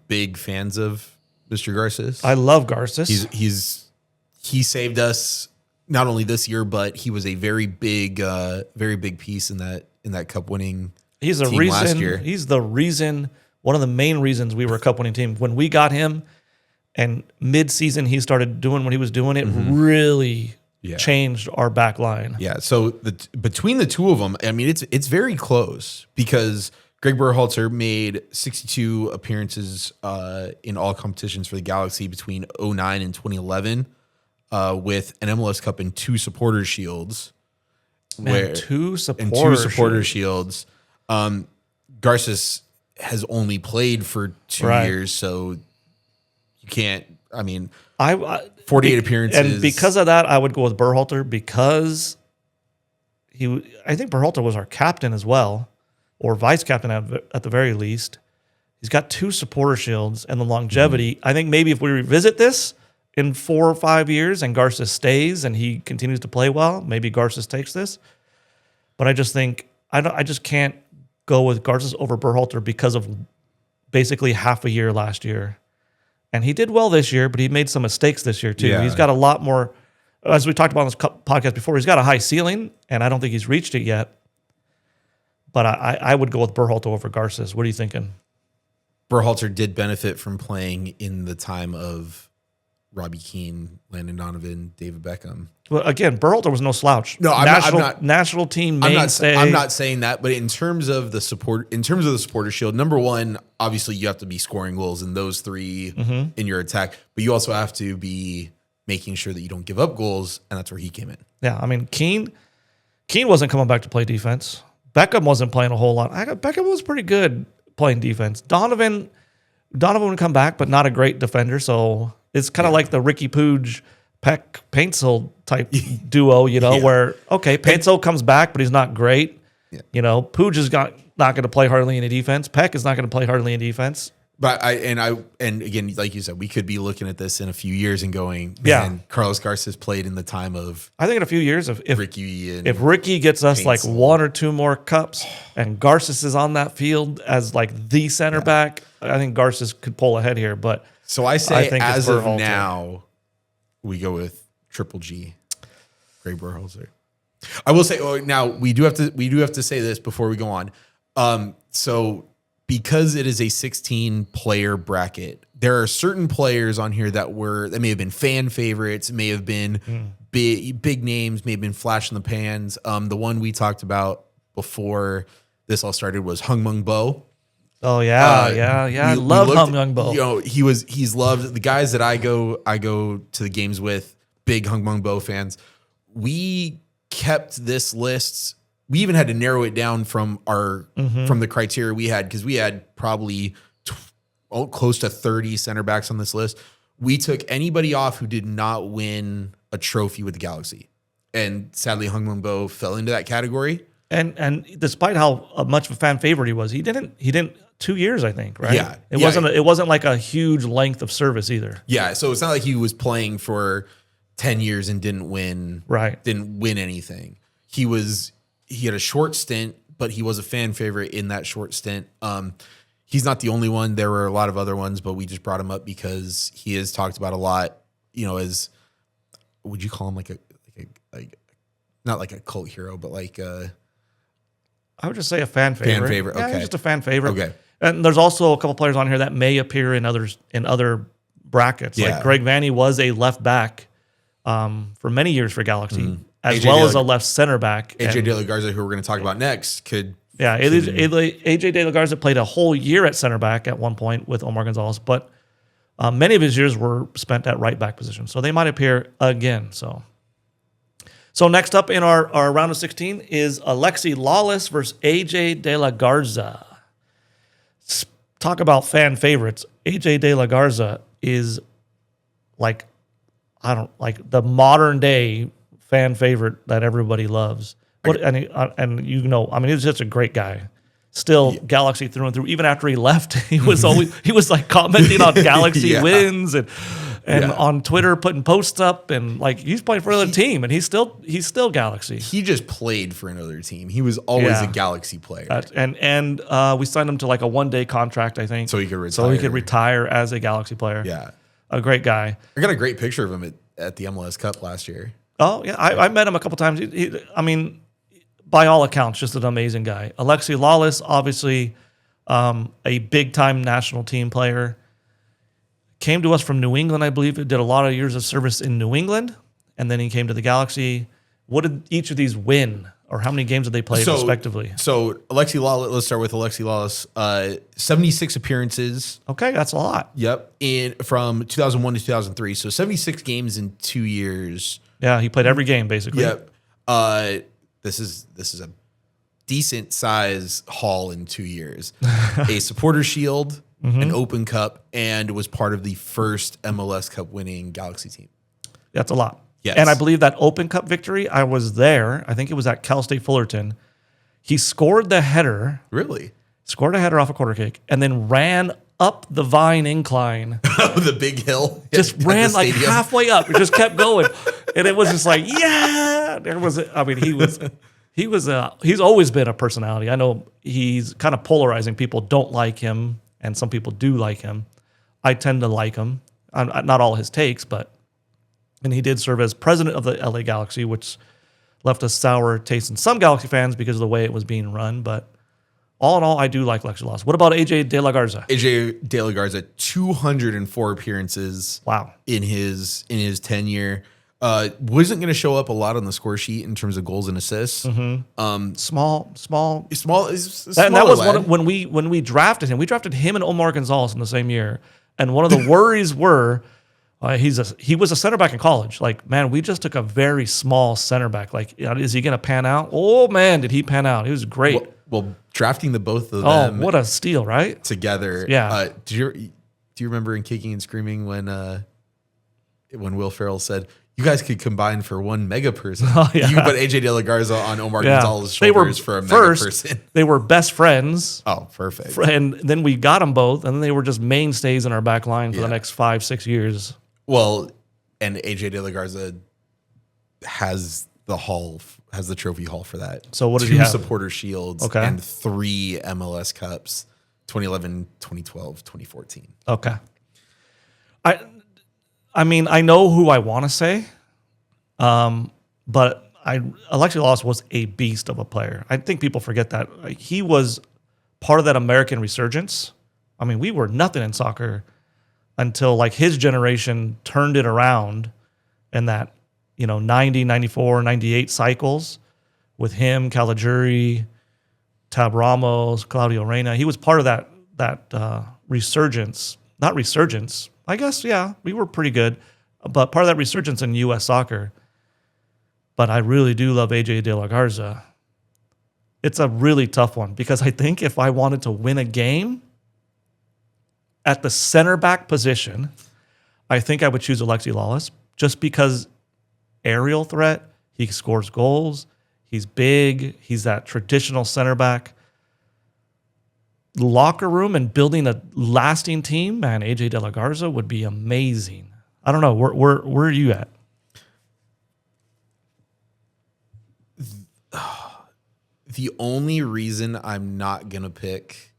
big fans of Mr. Garces. I love Garces. He saved us not only this year, but he was a very big piece in that cup winning He's the team reason. last year. He's the reason. One of the main reasons we were a cup winning team. When we got him, and mid-season he started doing what he was doing, it really changed our back line. Yeah. So between the two of them, I mean, it's very close because Greg Berhalter made 62 appearances in all competitions for the Galaxy between 2009 and 2011, with an MLS Cup and 2 supporter shields. Two supporter shields. Garces has only played for 2 years, so you can't. I mean, 48 appearances, and because of that, I would go with Berhalter because I think Berhalter was our captain as well, or vice captain at the very least. He's got 2 supporter shields and the longevity. I think maybe if we revisit this in 4 or 5 years and Garces stays and he continues to play well, maybe Garces takes this. But I just think I just can't go with Garces over Berhalter because of basically half a year last year. And he did well this year, but he made some mistakes this year too. Yeah. He's got a lot more, as we talked about on this podcast before, he's got a high ceiling, and I don't think he's reached it yet. But I would go with Berhalter over Garces. What are you thinking? Berhalter did benefit from playing in the time of Robbie Keane, Landon Donovan, David Beckham. Well, again, Berhalter was no slouch. No, I'm not. National team mainstay. I'm not saying that, but in terms of the supporter shield, number one, obviously you have to be scoring goals in those 3 in your attack, but you also have to be making sure that you don't give up goals, and that's where he came in. Yeah, I mean, Keane wasn't coming back to play defense. Beckham wasn't playing a whole lot. Beckham was pretty good playing defense. Donovan would come back, but not a great defender. So it's kind of like the Ricky Pooge, Peck, Paintsel type duo, where, okay, Paintsel comes back, but he's not great. Yeah. Pooge is not going to play hardly any defense. Peck is not going to play hardly any defense. But again, like you said, we could be looking at this in a few years and going, man, Carlos Garces played in the time of. I think in a few years, if Ricky gets us Paintsel. like 1 or 2 more cups, and Garces is on that field as like the center back, I think Garces could pull ahead here. But so I say, as of Berhalter. now, we go with Triple G, Greg Berhalter. I will say, now we do have to say this before we go on. So because it is a 16-player bracket, there are certain players on here that may have been fan favorites, may have been big names, may have been flash in the pans. The one we talked about before this all started was Hung Mung Bo. Oh yeah. I love Hung Mung Bo. He's loved. The guys that I go to the games with, big Hung Mung Bo fans. We kept this list. We even had to narrow it down from from the criteria we had, because we had probably close to 30 center backs on this list. We took anybody off who did not win a trophy with the Galaxy, and sadly, Hung Mung Bo fell into that category. And despite how much of a fan favorite he was, he didn't 2 years, I think, right? Yeah, it wasn't like a huge length of service either. Yeah, so it's not like he was playing for 10 years and didn't win anything. He had a short stint, but he was a fan favorite in that short stint. He's not the only one. There were a lot of other ones, but we just brought him up because he is talked about a lot, as, would you call him like not like a cult hero, but like I would just say a fan favorite. Fan favorite, okay. Yeah, just a fan favorite. Okay. And there's also a couple players on here that may appear in other brackets. Yeah. Like Greg Vanny was a left back for many years for Galaxy, as AJ well as a left center back. AJ De La Garza, who we're going to talk about next, could. Yeah, AJ De La Garza played a whole year at center back at one point with Omar Gonzalez, but many of his years were spent at right back position. So they might appear again. So next up in our round of 16 is Alexi Lawless versus AJ De La Garza. Talk about fan favorites. AJ De La Garza is like the modern day fan favorite that everybody loves. He's just a great guy. Still Galaxy through and through. Even after he left, he was like commenting on Galaxy wins, and and on Twitter putting posts up, and like he's playing for another team, and he's still Galaxy. He just played for another team. He was always a Galaxy player. And we signed him to like a 1-day contract, I think. So he could retire. So he could retire as a Galaxy player. Yeah. A great guy. I got a great picture of him at the MLS Cup last year. Oh, yeah. I met him a couple times. I mean, by all accounts, just an amazing guy. Alexi Lawless, obviously a big-time national team player. Came to us from New England, I believe. Did a lot of years of service in New England, and then he came to the Galaxy. What did each of these win, or how many games did they play respectively? So Alexi Lawless, let's start with Alexi Lawless. 76 appearances. Okay, that's a lot. Yep. From 2001 to 2003. So 76 games in 2 years. Yeah, he played every game, basically. Yep. This is a decent size haul in 2 years. A supporter shield, an Open Cup, and was part of the first MLS Cup winning Galaxy team. That's a lot. Yes. And I believe that Open Cup victory, I was there. I think it was at Cal State Fullerton. He scored the header. Really? Scored a header off a quarter kick and then ran up the Vine incline. The big hill. Just ran like halfway up. It just kept going. And it was just like, yeah. He's always been a personality. I know he's kind of polarizing. People don't like him, and some people do like him. I tend to like him. Not all his takes, and he did serve as president of the LA Galaxy, which left a sour taste in some Galaxy fans because of the way it was being run. But all in all, I do like Alexi Lawless. What about AJ De La Garza? AJ De La Garza, 204 appearances. Wow. In his tenure. Wasn't going to show up a lot on the score sheet in terms of goals and assists. Small. And that was when we drafted him. We drafted him and Omar Gonzalez in the same year. And one of the worries were he was a center back in college. Like, man, we just took a very small center back. Like, is he going to pan out? Oh man, did he pan out? He was great. Well, drafting the both of them. Oh, what a steal, right? Together. Yeah. Do you remember in Kicking and Screaming when Will Ferrell said, "You guys could combine for one mega person"? Oh, yeah. You put AJ De La Garza on Omar Gonzalez's shoulders for a mega person. They were best friends. Oh, perfect. And then we got them both, and then they were just mainstays in our back line for the next 5-6 years. Well, and AJ De La Garza has the trophy haul for that. So what did he have? 2 supporter shields and 3 MLS Cups, 2011, 2012, 2014. Okay. I mean, I know who I want to say, but Alexi Lawless was a beast of a player. I think people forget that. He was part of that American resurgence. I mean, we were nothing in soccer until like his generation turned it around in that, 90, 94, 98 cycles with him, Caligiuri, Tab Ramos, Claudio Reyna. He was part of that resurgence. Not resurgence. I guess, yeah, we were pretty good, but part of that resurgence in U.S. soccer. But I really do love AJ De La Garza. It's a really tough one because I think if I wanted to win a game at the center back position, I think I would choose Alexi Lawless just because aerial threat, he scores goals, he's big, he's that traditional center back. Locker room and building a lasting team, man, AJ De La Garza would be amazing. I don't know. Where are you at? The only reason I'm not going to pick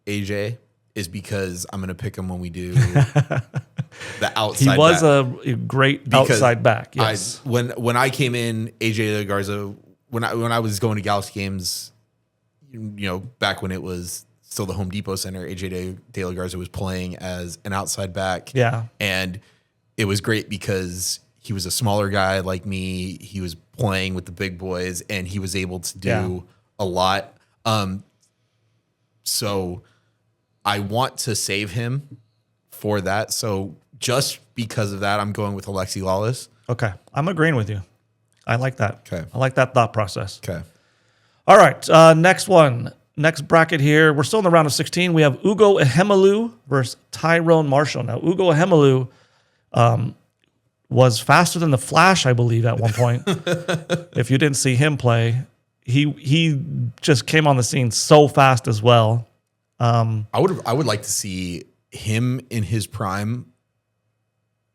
AJ is because I'm going to pick him when we do the outside back. He was a great outside back, yes. When I came in, AJ De La Garza, when I was going to Galaxy games, back when it was still the Home Depot Center, AJ De La Garza was playing as an outside back. Yeah. And it was great because he was a smaller guy like me. He was playing with the big boys, and he was able to do a lot. So I want to save him for that. So just because of that, I'm going with Alexi Lawless. Okay. I'm agreeing with you. I like that. Okay. I like that thought process. Okay. All right, next one. Next bracket here. We're still in the round of 16. We have Ugo Ehemelu versus Tyrone Marshall. Now, Ugo Ehemelu was faster than the Flash, I believe, at one point. If you didn't see him play, he just came on the scene so fast as well. I would like to see him in his prime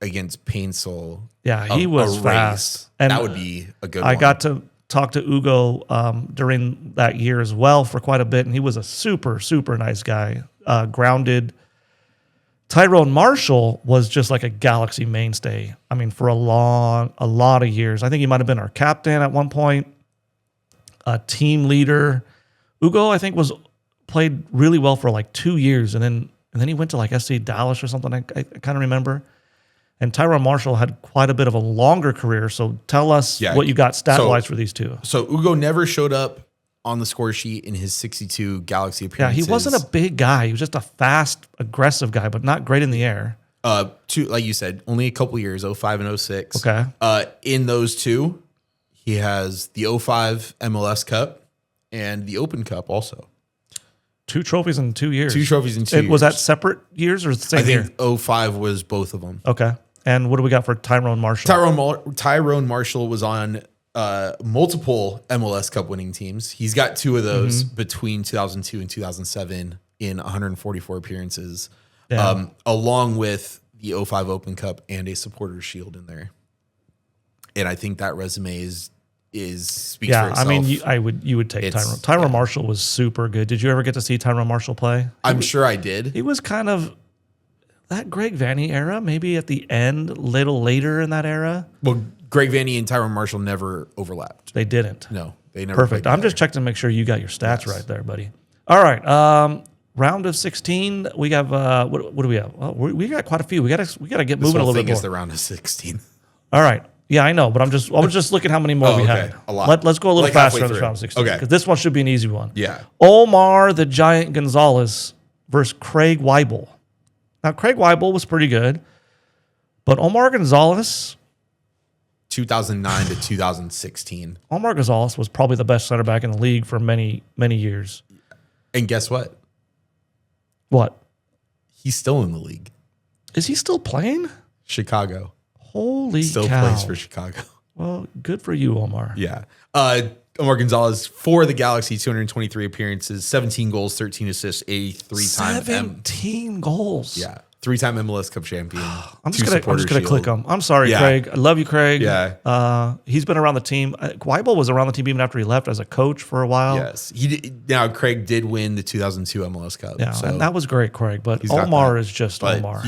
against Painsul. Yeah, he was fast. And And that would be a good one. I got to talk to Ugo during that year as well for quite a bit, and he was a super, super nice guy, grounded. Tyrone Marshall was just like a Galaxy mainstay. I mean, for a lot of years. I think he might have been our captain at one point, a team leader. Ugo, I think, played really well for like 2 years, and then he went to like SC Dallas or something. I kind of remember. And Tyrone Marshall had quite a bit of a longer career. So tell us what you got stat-wise for these two. So Ugo never showed up on the score sheet in his 62 Galaxy Yeah, appearances. he wasn't a big guy. He was just a fast, aggressive guy, but not great in the air. Like you said, only a couple years, 05 and 06. Okay. In those two, he has the 05 MLS Cup and the Open Cup also. 2 trophies in 2 years. 2 trophies in 2 years. Was that separate years or the same year? I think 05 was both of them. Okay. And what do we got for Tyrone Marshall? Tyrone Marshall was on multiple MLS Cup winning teams. He's got 2 of those between 2002 and 2007 in 144 appearances, along with the 05 Open Cup and a Supporters Shield in there. And I think that resume speaks for itself. I mean, you would take Tyrone. Tyrone Marshall was super good. Did you ever get to see Tyrone Marshall play? I'm sure I did. He was kind of that Greg Vanny era, maybe at the end, little later in that era. Well, Greg Vanny and Tyrone Marshall never overlapped. They didn't. No, they never. Perfect. I'm just checking to make sure you got your stats right there, buddy. All right. Round of 16. We have what do we have? Well, we got quite a few. We got to get moving a little bit more. Is the round of 16. All right. Yeah, I know, but I was just looking how many more we had. A lot. Let's go a little Like faster on halfway this through. round of 16. Okay. Because this one should be an easy one. Yeah. Omar the Giant Gonzalez versus Craig Weibel. Now, Craig Weibel was pretty good, but Omar Gonzalez 2009 to 2016. Omar Gonzalez was probably the best center back in the league for many, many years. And guess what? What? He's still in the league. Is he still playing? Chicago. Holy Still cow. plays for Chicago. Well, good for you, Omar. Yeah. Omar Gonzalez for the Galaxy, 223 appearances, 17 goals, 13 assists, 83-time 17 goals. Yeah. 3-time MLS Cup champion. I'm just gonna click him. I'm sorry, Craig. I love you, Craig. Yeah. He's been around the team. Weibel was around the team even after he left as a coach for a while. Yes. Now Craig did win the 2002 MLS Cup. Yeah, so and that was great, Craig. But he's got Omar that. is just But Omar.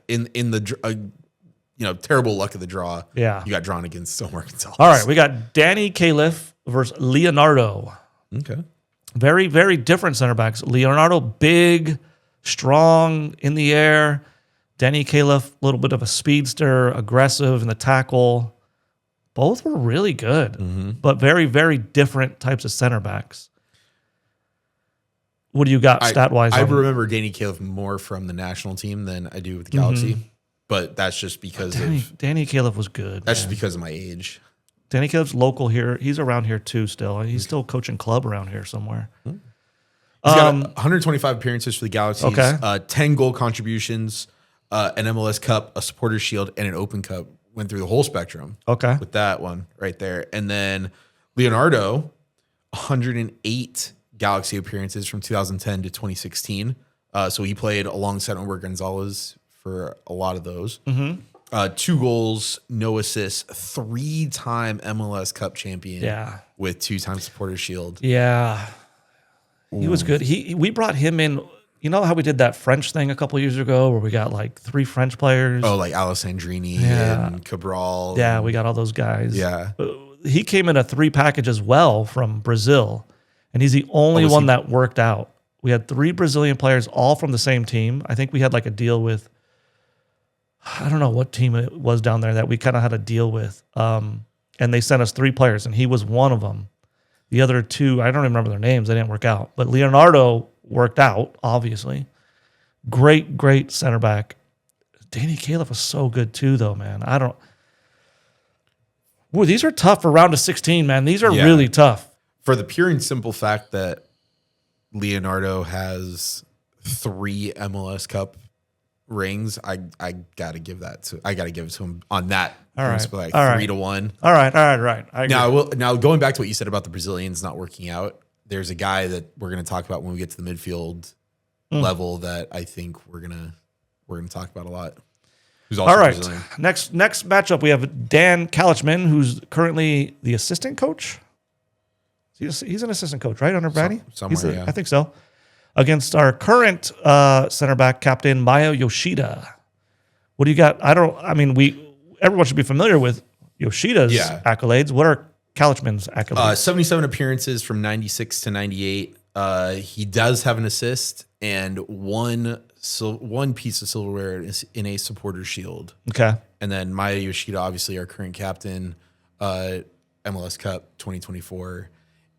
in the terrible luck of the draw. Yeah. You got drawn against Omar Gonzalez. All right, we got Danny Califf versus Leonardo. Okay. Very, very different center backs. Leonardo, big, strong in the air. Danny Califf, a little bit of a speedster, aggressive in the tackle. Both were really good, but very, very different types of center backs. What do you got stat-wise? I remember Danny Califf more from the national team than I do with the Galaxy, but that's just because Danny Califf was good. That's just because of my age. Danny Califf's local here. He's around here too still. He's still coaching club around here somewhere. He's got 125 appearances for the Galaxy, 10 goal contributions, an MLS Cup, a Supporters Shield, and an Open Cup. Went through the whole spectrum with that one right there. And then Leonardo, 108 Galaxy appearances from 2010 to 2016. So he played alongside Omar Gonzalez for a lot of those. 2 goals, no assists, 3-time MLS Cup champion with 2-time Supporters Shield. Yeah. He was good. We brought him in. You know how we did that French thing a couple years ago where we got like 3 French players? Oh, like Alessandrini and Cabral. Yeah, we got all those guys. Yeah. He came in a 3 package as well from Brazil, and he's the only one that worked out. We had 3 Brazilian players all from the same team. I think we had like a deal with, I don't know what team it was down there that we kind of had a deal with. And they sent us 3 players, and he was one of them. The other 2, I don't remember their names. They didn't work out. But Leonardo worked out, obviously. Great, great center back. Danny Califf was so good too, though, man. These are tough for round of 16, man. These are really tough. For the pure and simple fact that Leonardo has 3 MLS Cup rings, I gotta give it to him on that. Principle, like 3-1. All right. I agree. Now going back to what you said about the Brazilians not working out, there's a guy that we're going to talk about when we get to the midfield level that I think we're gonna talk about a lot. who's also All right. Brazilian. Next matchup, we have Dan Kalichman, who's currently the assistant coach. He's an assistant coach, right, under Brady? Somewhere, yeah. I think so. Against our current center back captain, Maya Yoshida. What do you got? Everyone should be familiar with Yoshida's accolades. What are Kalichman's accolades? 77 appearances from 96 to 98. He does have an assist and one piece of silverware in a supporter shield. Okay. And then Maya Yoshida, obviously our current captain, MLS Cup 2024,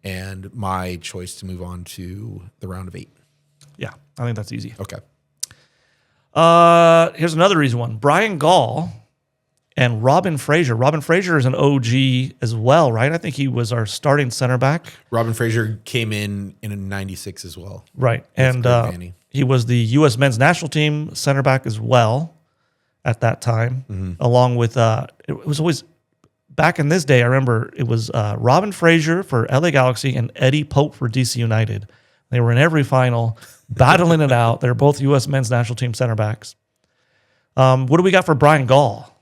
and my choice to move on to the round of 8. Yeah, I think that's easy. Okay. Here's another easy one. Brian Gall and Robin Fraser. Robin Fraser is an OG as well, right? I think he was our starting center back. Robin Fraser came in 96 as well. Right. And he was the U.S. men's national team center back as well at that time, along with, it was always, back in this day, I remember it was Robin Fraser for LA Galaxy and Eddie Pope for DC United. They were in every final, battling it out. They're both U.S. men's national team center backs. What do we got for Brian Gall?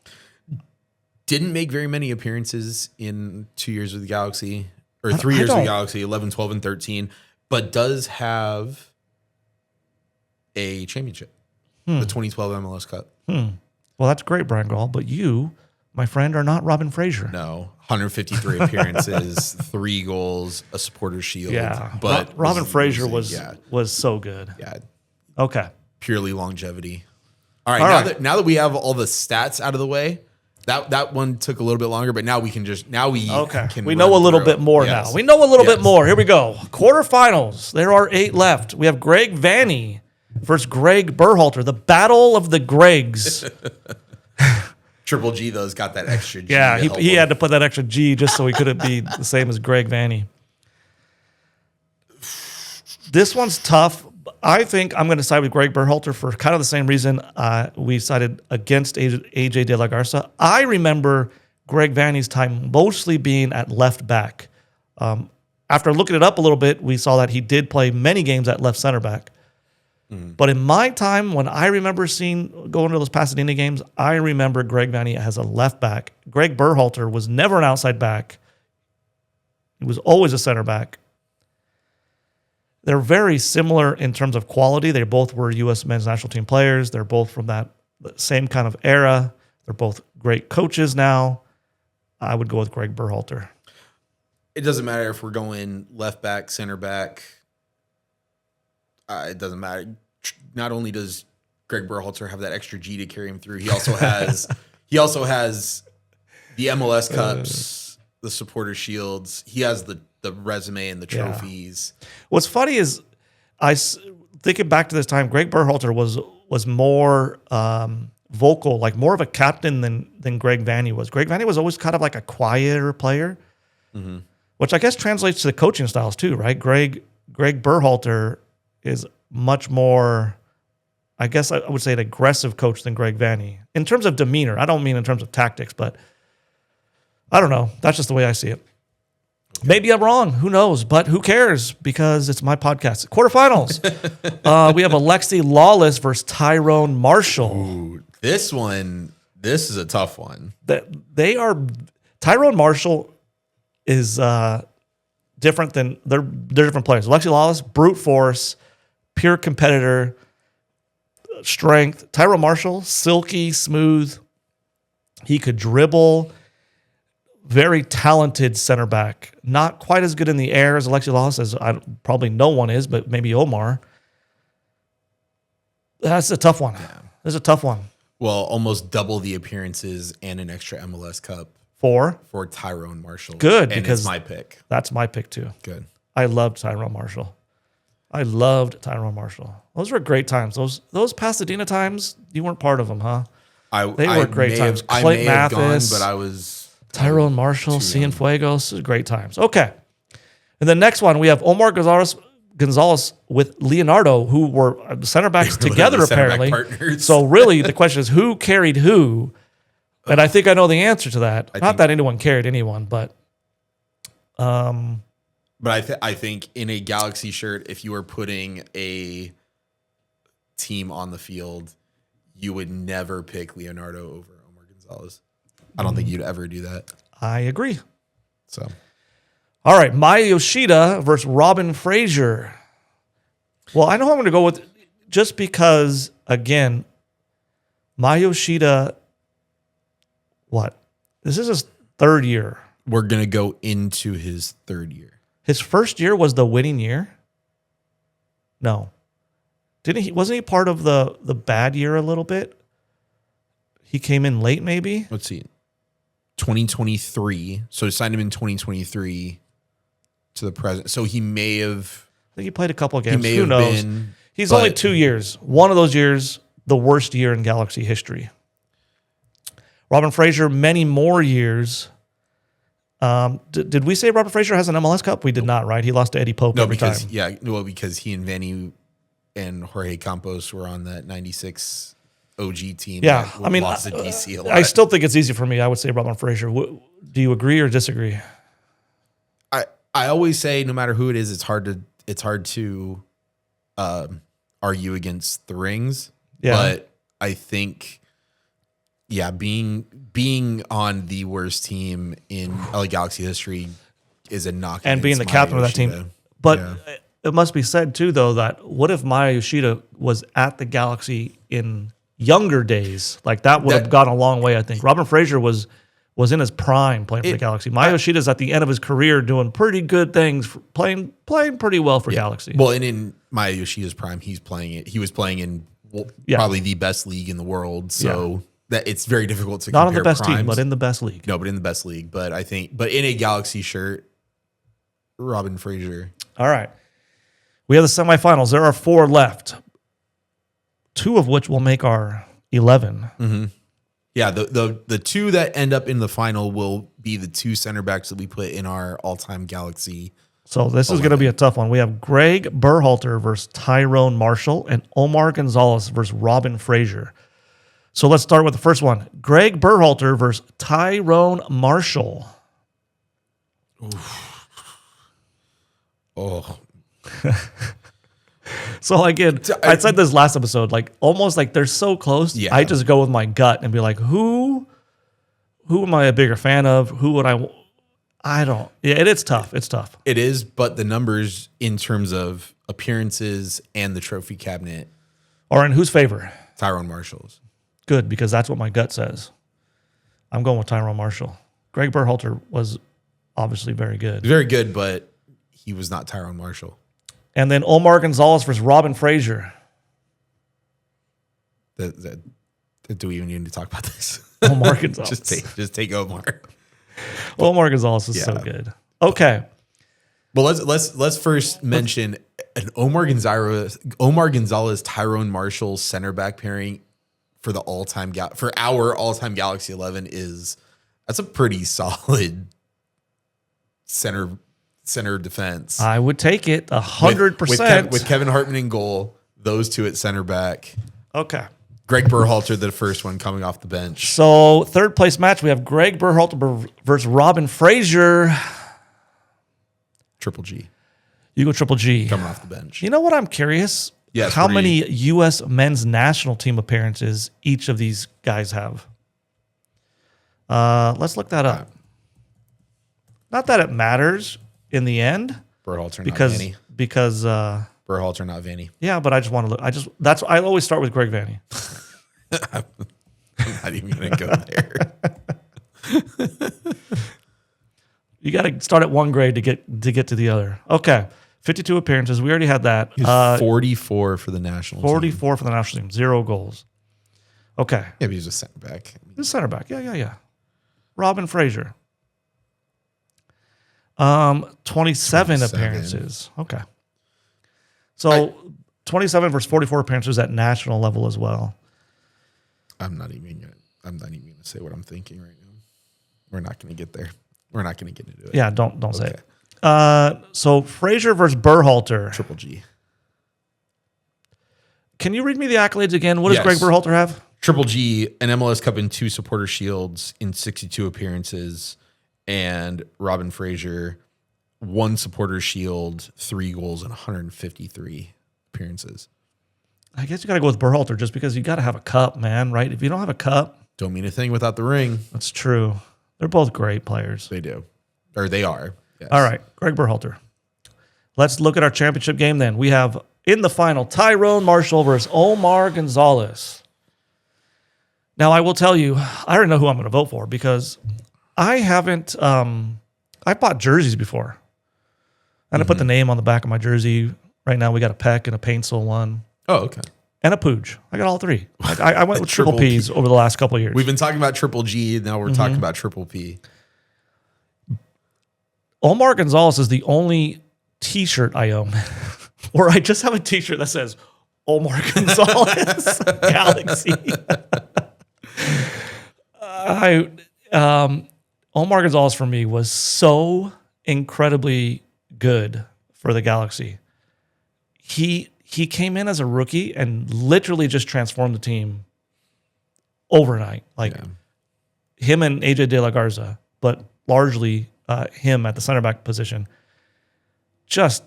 Didn't make very many appearances in 2 years with the Galaxy, or 3 years with the Galaxy, 11, 12, and 13, but does have a championship, the 2012 MLS Cup. Well, that's great, Brian Gall, but you, my friend, are not Robin Fraser. No, 153 appearances, 3 goals, a supporter shield. Yeah, but Robin Fraser was so good. Yeah. Okay. Purely longevity. All right. Now that we have all the stats out of the way, that one took a little bit longer, but now we can we know a little bit more now. We know a little bit more. Here we go. Quarterfinals. There are 8 left. We have Greg Vanny versus Greg Berhalter. The battle of the Gregs. Triple G, though, has got that extra G. Yeah, he had to put that extra G just so he couldn't be the same as Greg Vanny. This one's tough. I think I'm going to side with Greg Berhalter for kind of the same reason we sided against AJ De La Garza. I remember Greg Vanny's time mostly being at left back. After looking it up a little bit, we saw that he did play many games at left center back. But in my time, when I remember going to those Pasadena games, I remember Greg Vanny as a left back. Greg Berhalter was never an outside back. He was always a center back. They're very similar in terms of quality. They both were U.S. men's national team players. They're both from that same kind of era. They're both great coaches now. I would go with Greg Berhalter. It doesn't matter if we're going left back, center back. It doesn't matter. Not only does Greg Berhalter have that extra G to carry him through, he also has the MLS Cups, the supporter shields. He has the resume and the trophies. Yeah. What's funny is thinking back to this time, Greg Berhalter was more vocal, like more of a captain than Greg Vanny was. Greg Vanny was always kind of like a quieter player, which I guess translates to the coaching styles too, right? Greg Berhalter is much more, I guess I would say, an aggressive coach than Greg Vanny in terms of demeanor. I don't mean in terms of tactics, but I don't know. That's just the way I see it. Maybe I'm wrong. Who knows? But who cares? Because it's my podcast. Quarterfinals. We have Alexi Lawless versus Tyrone Marshall. Ooh, this is a tough one. Tyrone Marshall is different than they're different players. Alexi Lawless, brute force, pure competitor, strength. Tyrone Marshall, silky, smooth. He could dribble. Very talented center back. Not quite as good in the air as Alexi Lawless, as probably no one is, but maybe Omar. That's a tough one. Yeah. That's a tough one. Well, almost double the appearances and an extra MLS Cup for Tyrone Marshall. Good, and because it's my pick. That's my pick too. Good. I loved Tyrone Marshall. Those were great times. Those Pasadena times, you weren't part of them, huh? They were great times. I may have gone, but I was... Tyrone Marshall, Cienfuegos, great times. Okay. And the next one, we have Omar Gonzalez with Leonardo, who were center backs together, apparently. Partners. So really, the question is, who carried who? And I think I know the answer to that. Not that anyone carried anyone, but... But I think in a Galaxy shirt, if you were putting a team on the field, you would never pick Leonardo over Omar Gonzalez. I don't think you'd ever do that. I agree. So, All right, Maya Yoshida versus Robin Fraser. Well, I know I'm going to go with just because, again, Maya Yoshida, what? This is his third year. we're going to go into his third year. His first year was the winning year? No. Didn't he? Wasn't he part of the bad year a little bit? He came in late, maybe? Let's see. 2023. So signed him in 2023 to the present. So he may have... I think he played a couple of games. may Who have knows? been, He's but- only 2 years. One of those years, the worst year in Galaxy history. Robin Fraser, many more years. Did we say Robin Fraser has an MLS Cup? We did not, right? He lost to Eddie Pope every time. Because he and Vanny and Jorge Campos were on that 96 OG team. Yeah, that I mean, lost to DC a lot. I still think it's easy for me. I would say Robin Fraser. Do you agree or disagree? I always say no matter who it is, it's hard to argue against the rings. Yeah. But I think, being on the worst team in LA Galaxy history is a knock. And being the against captain Maya of that Yoshida. team. But Yeah. it must be said, too, though, that what if Maya Yoshida was at the Galaxy in younger days? Like, that would have gone a long way, I think. Robin Fraser was in his prime playing for the Galaxy. Maya Yoshida's at the end of his career doing pretty good things, playing pretty well for Galaxy. Well, and in Maya Yoshida's prime, he was playing in probably the best league in the world. So that it's very difficult to Not compare on the best primes. team, but in the best league. No, but in the best league. But I think, in a Galaxy shirt, Robin Fraser. All right. We have the semifinals. There are 4 left, 2 of which will make our 11. Yeah, the 2 that end up in the final will be the 2 center backs that we put in our all-time Galaxy. So this is going to be a tough one. We have Greg Berhalter versus Tyrone Marshall and Omar Gonzalez versus Robin Fraser. So let's start with the first one. Greg Berhalter versus Tyrone Marshall. Oh, So again, I said this last episode, like almost like they're so close. Yeah. I just go with my gut and be like, who am I a bigger fan of? Who would I don't. Yeah, it's tough. It's tough. it is, but the numbers in terms of appearances and the trophy cabinet, Or in whose favor? Tyrone Marshall's. Good, because that's what my gut says. I'm going with Tyrone Marshall. Greg Berhalter was obviously very good. Very good, but he was not Tyrone Marshall. And then Omar Gonzalez versus Robin Fraser. Do we even need to talk about this? Omar Gonzalez. just take Omar. Omar Gonzalez is so Yeah. good. Okay. Well, let's first mention an Omar Gonzalez Tyrone Marshall center back pairing for the our all-time Galaxy 11 that's a pretty solid center defense. I would take it 100%. With Kevin Hartman in goal, those 2 at center back. Okay. Greg Berhalter, the first one coming off the bench. So third place match, we have Greg Berhalter versus Robin Fraser. Triple G You go Triple G. coming off the bench. You know what I'm curious? Yes, How what are many U.S. men's national team appearances each of these guys have? Let's look that up. Not that it matters in the end, Berhalter, not because Vanny. Berhalter, not Vanny. yeah, but I just want to look. I always start with Greg Vanny. I'm not even going to go there. You got to start at one grade to get to the other. Okay, 52 appearances. We already had that. 44 for the national team. 44 for the national team. 0 goals. Okay, Yeah, but he's a center back. this center back. Yeah. Robin Fraser. 27 appearances. Okay. So 27 versus 44 appearances at national level as well. I'm not even gonna say what I'm thinking right now. We're not gonna get there. We're not gonna get into it. Yeah, don't say it. So Fraser versus Berhalter. Triple G. Can you read me the accolades again? What does Yes. Greg Berhalter have? Triple G, an MLS Cup and 2 supporter shields in 62 appearances, and Robin Fraser, 1 supporter shield, 3 goals, and 153 appearances. I guess you got to go with Berhalter just because you got to have a cup, man, right? If you don't have a cup, Don't mean a thing without the ring. that's true. They're both great players. They do. Or they are. Yes. All right, Greg Berhalter. Let's look at our championship game then. We have in the final Tyrone Marshall versus Omar Gonzalez. Now, I will tell you, I already know who I'm going to vote for because I haven't, I bought jerseys before. And I put the name on the back of my jersey. Right now, we got a Peck and a Paintsel one. Oh, okay. And a Pooch. I got all three. I went with triple Triple Ps over the last couple of years. We've been talking about Triple G. Now we're talking about Triple P. Omar Gonzalez is the only T-shirt I own where I just have a T-shirt that says Omar Gonzalez Galaxy. Omar Gonzalez for me was so incredibly good for the Galaxy. He came in as a rookie and literally just transformed the team overnight. Like him and AJ De La Garza, but largely him at the center back position, just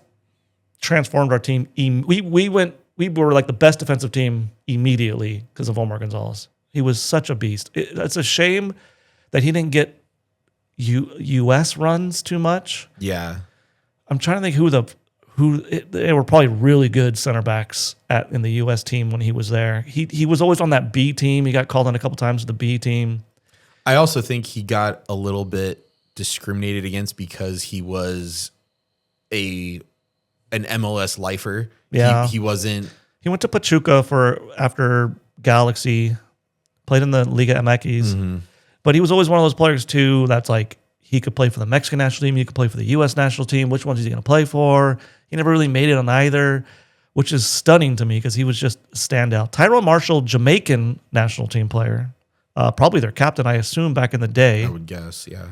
transformed our team. We were like the best defensive team immediately because of Omar Gonzalez. He was such a beast. It's a shame that he didn't get U.S. runs too much. Yeah. I'm trying to think they were probably really good center backs in the U.S. team when he was there. He was always on that B team. He got called in a couple times to the B team. I also think he got a little bit discriminated against because he was an MLS lifer. Yeah. He wasn't. He went to Pachuca after Galaxy, played in the Liga MX, but he was always one of those players too that's like he could play for the Mexican national team, he could play for the U.S. national team. Which ones is he going to play for? He never really made it on either, which is stunning to me because he was just a standout. Tyrone Marshall, Jamaican national team player, probably their captain, I assume, back in the day. I would guess, yeah.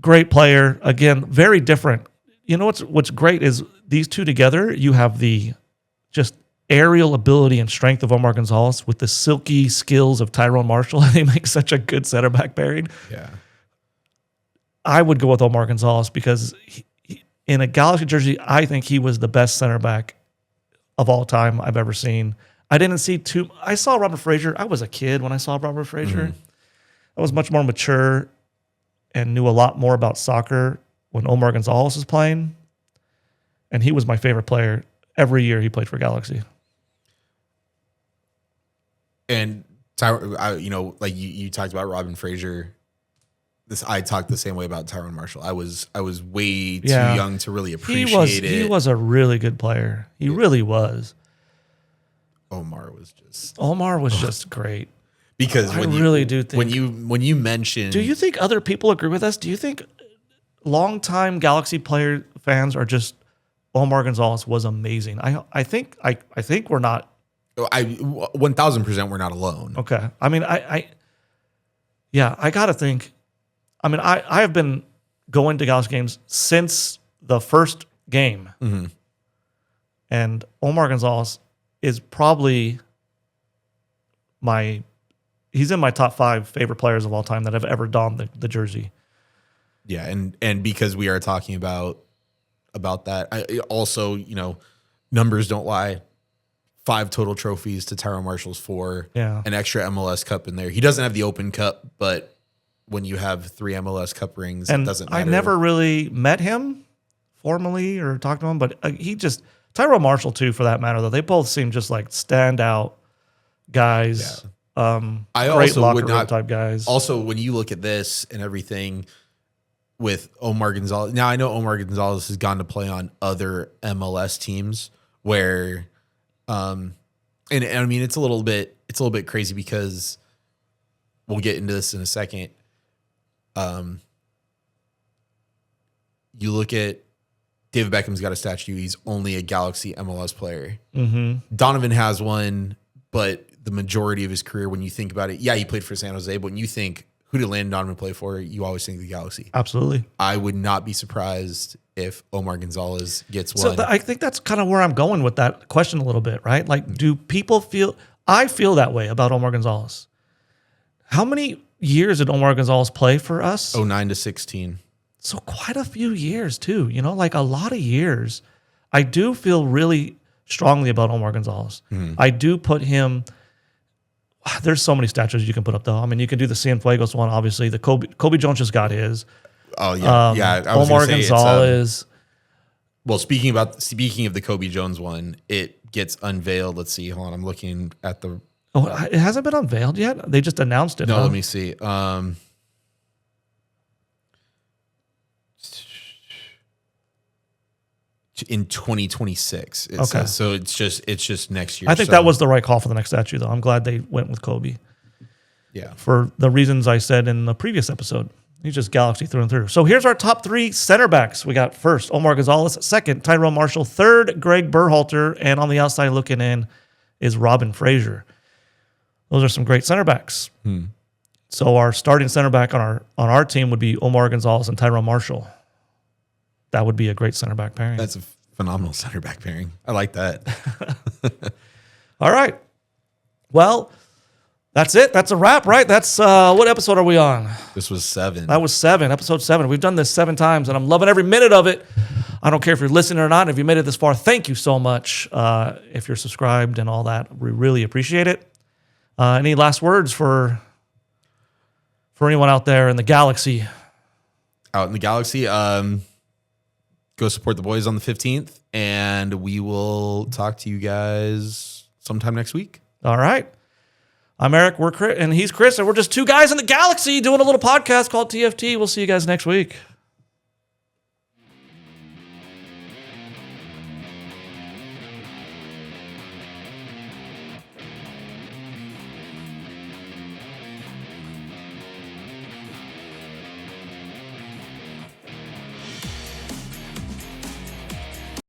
Great player. Again, very different. You know what's great is these two together, you have the just aerial ability and strength of Omar Gonzalez with the silky skills of Tyrone Marshall. They make such a good center back pairing. Yeah. I would go with Omar Gonzalez because in a Galaxy jersey, I think he was the best center back of all time I've ever seen. I saw Robert Fraser. I was a kid when I saw Robert Fraser. I was much more mature and knew a lot more about soccer when Omar Gonzalez was playing. And he was my favorite player every year he played for Galaxy. And like you talked about Robin Fraser. I talked the same way about Tyrone Marshall. I was way too young to really appreciate it. He was a really good player. He really was. Omar was just great. Because I really do think when you mention, do you think other people agree with us? Do you think longtime Galaxy player fans are just Omar Gonzalez was amazing? I think we're not. 1,000% we're not alone. Okay. I mean, I got to think. I mean, I have been going to Galaxy games since the first game. And Omar Gonzalez is probably he's in my top 5 favorite players of all time that have ever donned the jersey. Yeah, and because we are talking about that, I also, numbers don't lie. 5 total trophies to Tyrone Marshall's 4. Yeah. An extra MLS Cup in there. He doesn't have the Open Cup, but when you have 3 MLS Cup rings, it doesn't matter. I never really met him formally or talked to him, but Tyrone Marshall too, for that matter, though. They both seem just like standout guys. Yeah. Great locker room type guys. Also, when you look at this and everything with Omar Gonzalez, now I know Omar Gonzalez has gone to play on other MLS teams where, and I mean it's a little bit crazy because we'll get into this in a second. You look at David Beckham's got a statue. He's only a Galaxy MLS player. Donovan has one, but the majority of his career, when you think about it, he played for San Jose, but when you think, who did Landon Donovan play for? You always think the Galaxy. Absolutely. I would not be surprised if Omar Gonzalez gets one. So I think that's kind of where I'm going with that question a little bit, right? Like, do people feel... I feel that way about Omar Gonzalez. How many years did Omar Gonzalez play for us? 09 to 16. So quite a few years too, like a lot of years. I do feel really strongly about Omar Gonzalez. I do put him. There's so many statues you can put up, though. I mean, you can do the Cienfuegos one, obviously. The Kobe Jones just got his. Oh yeah, I was Omar gonna say Gonzalez. Well, speaking of the Kobe Jones one, it gets unveiled. Let's see. Hold on, I'm looking at the. Oh, it hasn't been unveiled yet. They just announced it. No, huh? let me see. In 2026. It says. So it's just next year. I think that was the right call for the next statue, though. I'm glad they went with Kobe. Yeah. For the reasons I said in the previous episode. He's just Galaxy through and through. So here's our top 3 center backs. We got first Omar Gonzalez, second Tyrone Marshall, third Greg Berhalter, and on the outside looking in is Robin Fraser. Those are some great center backs. So our starting center back on our team would be Omar Gonzalez and Tyrone Marshall. That would be a great center back pairing. That's a phenomenal center back pairing. I like that. All right. Well, that's it. That's a wrap, right? That's what episode are we on? This was 7. That was 7, episode 7. We've done this 7 times, and I'm loving every minute of it. I don't care if you're listening or not. If you made it this far, thank you so much. If you're subscribed and all that, we really appreciate it. Any last words for anyone out there in the galaxy? Out in the galaxy, go support the boys on the 15th, and we will talk to you guys sometime next week. All right. I'm Eric, we're Chris, and he's Chris, and we're just 2 guys in the galaxy doing a little podcast called TFT. We'll see you guys next week.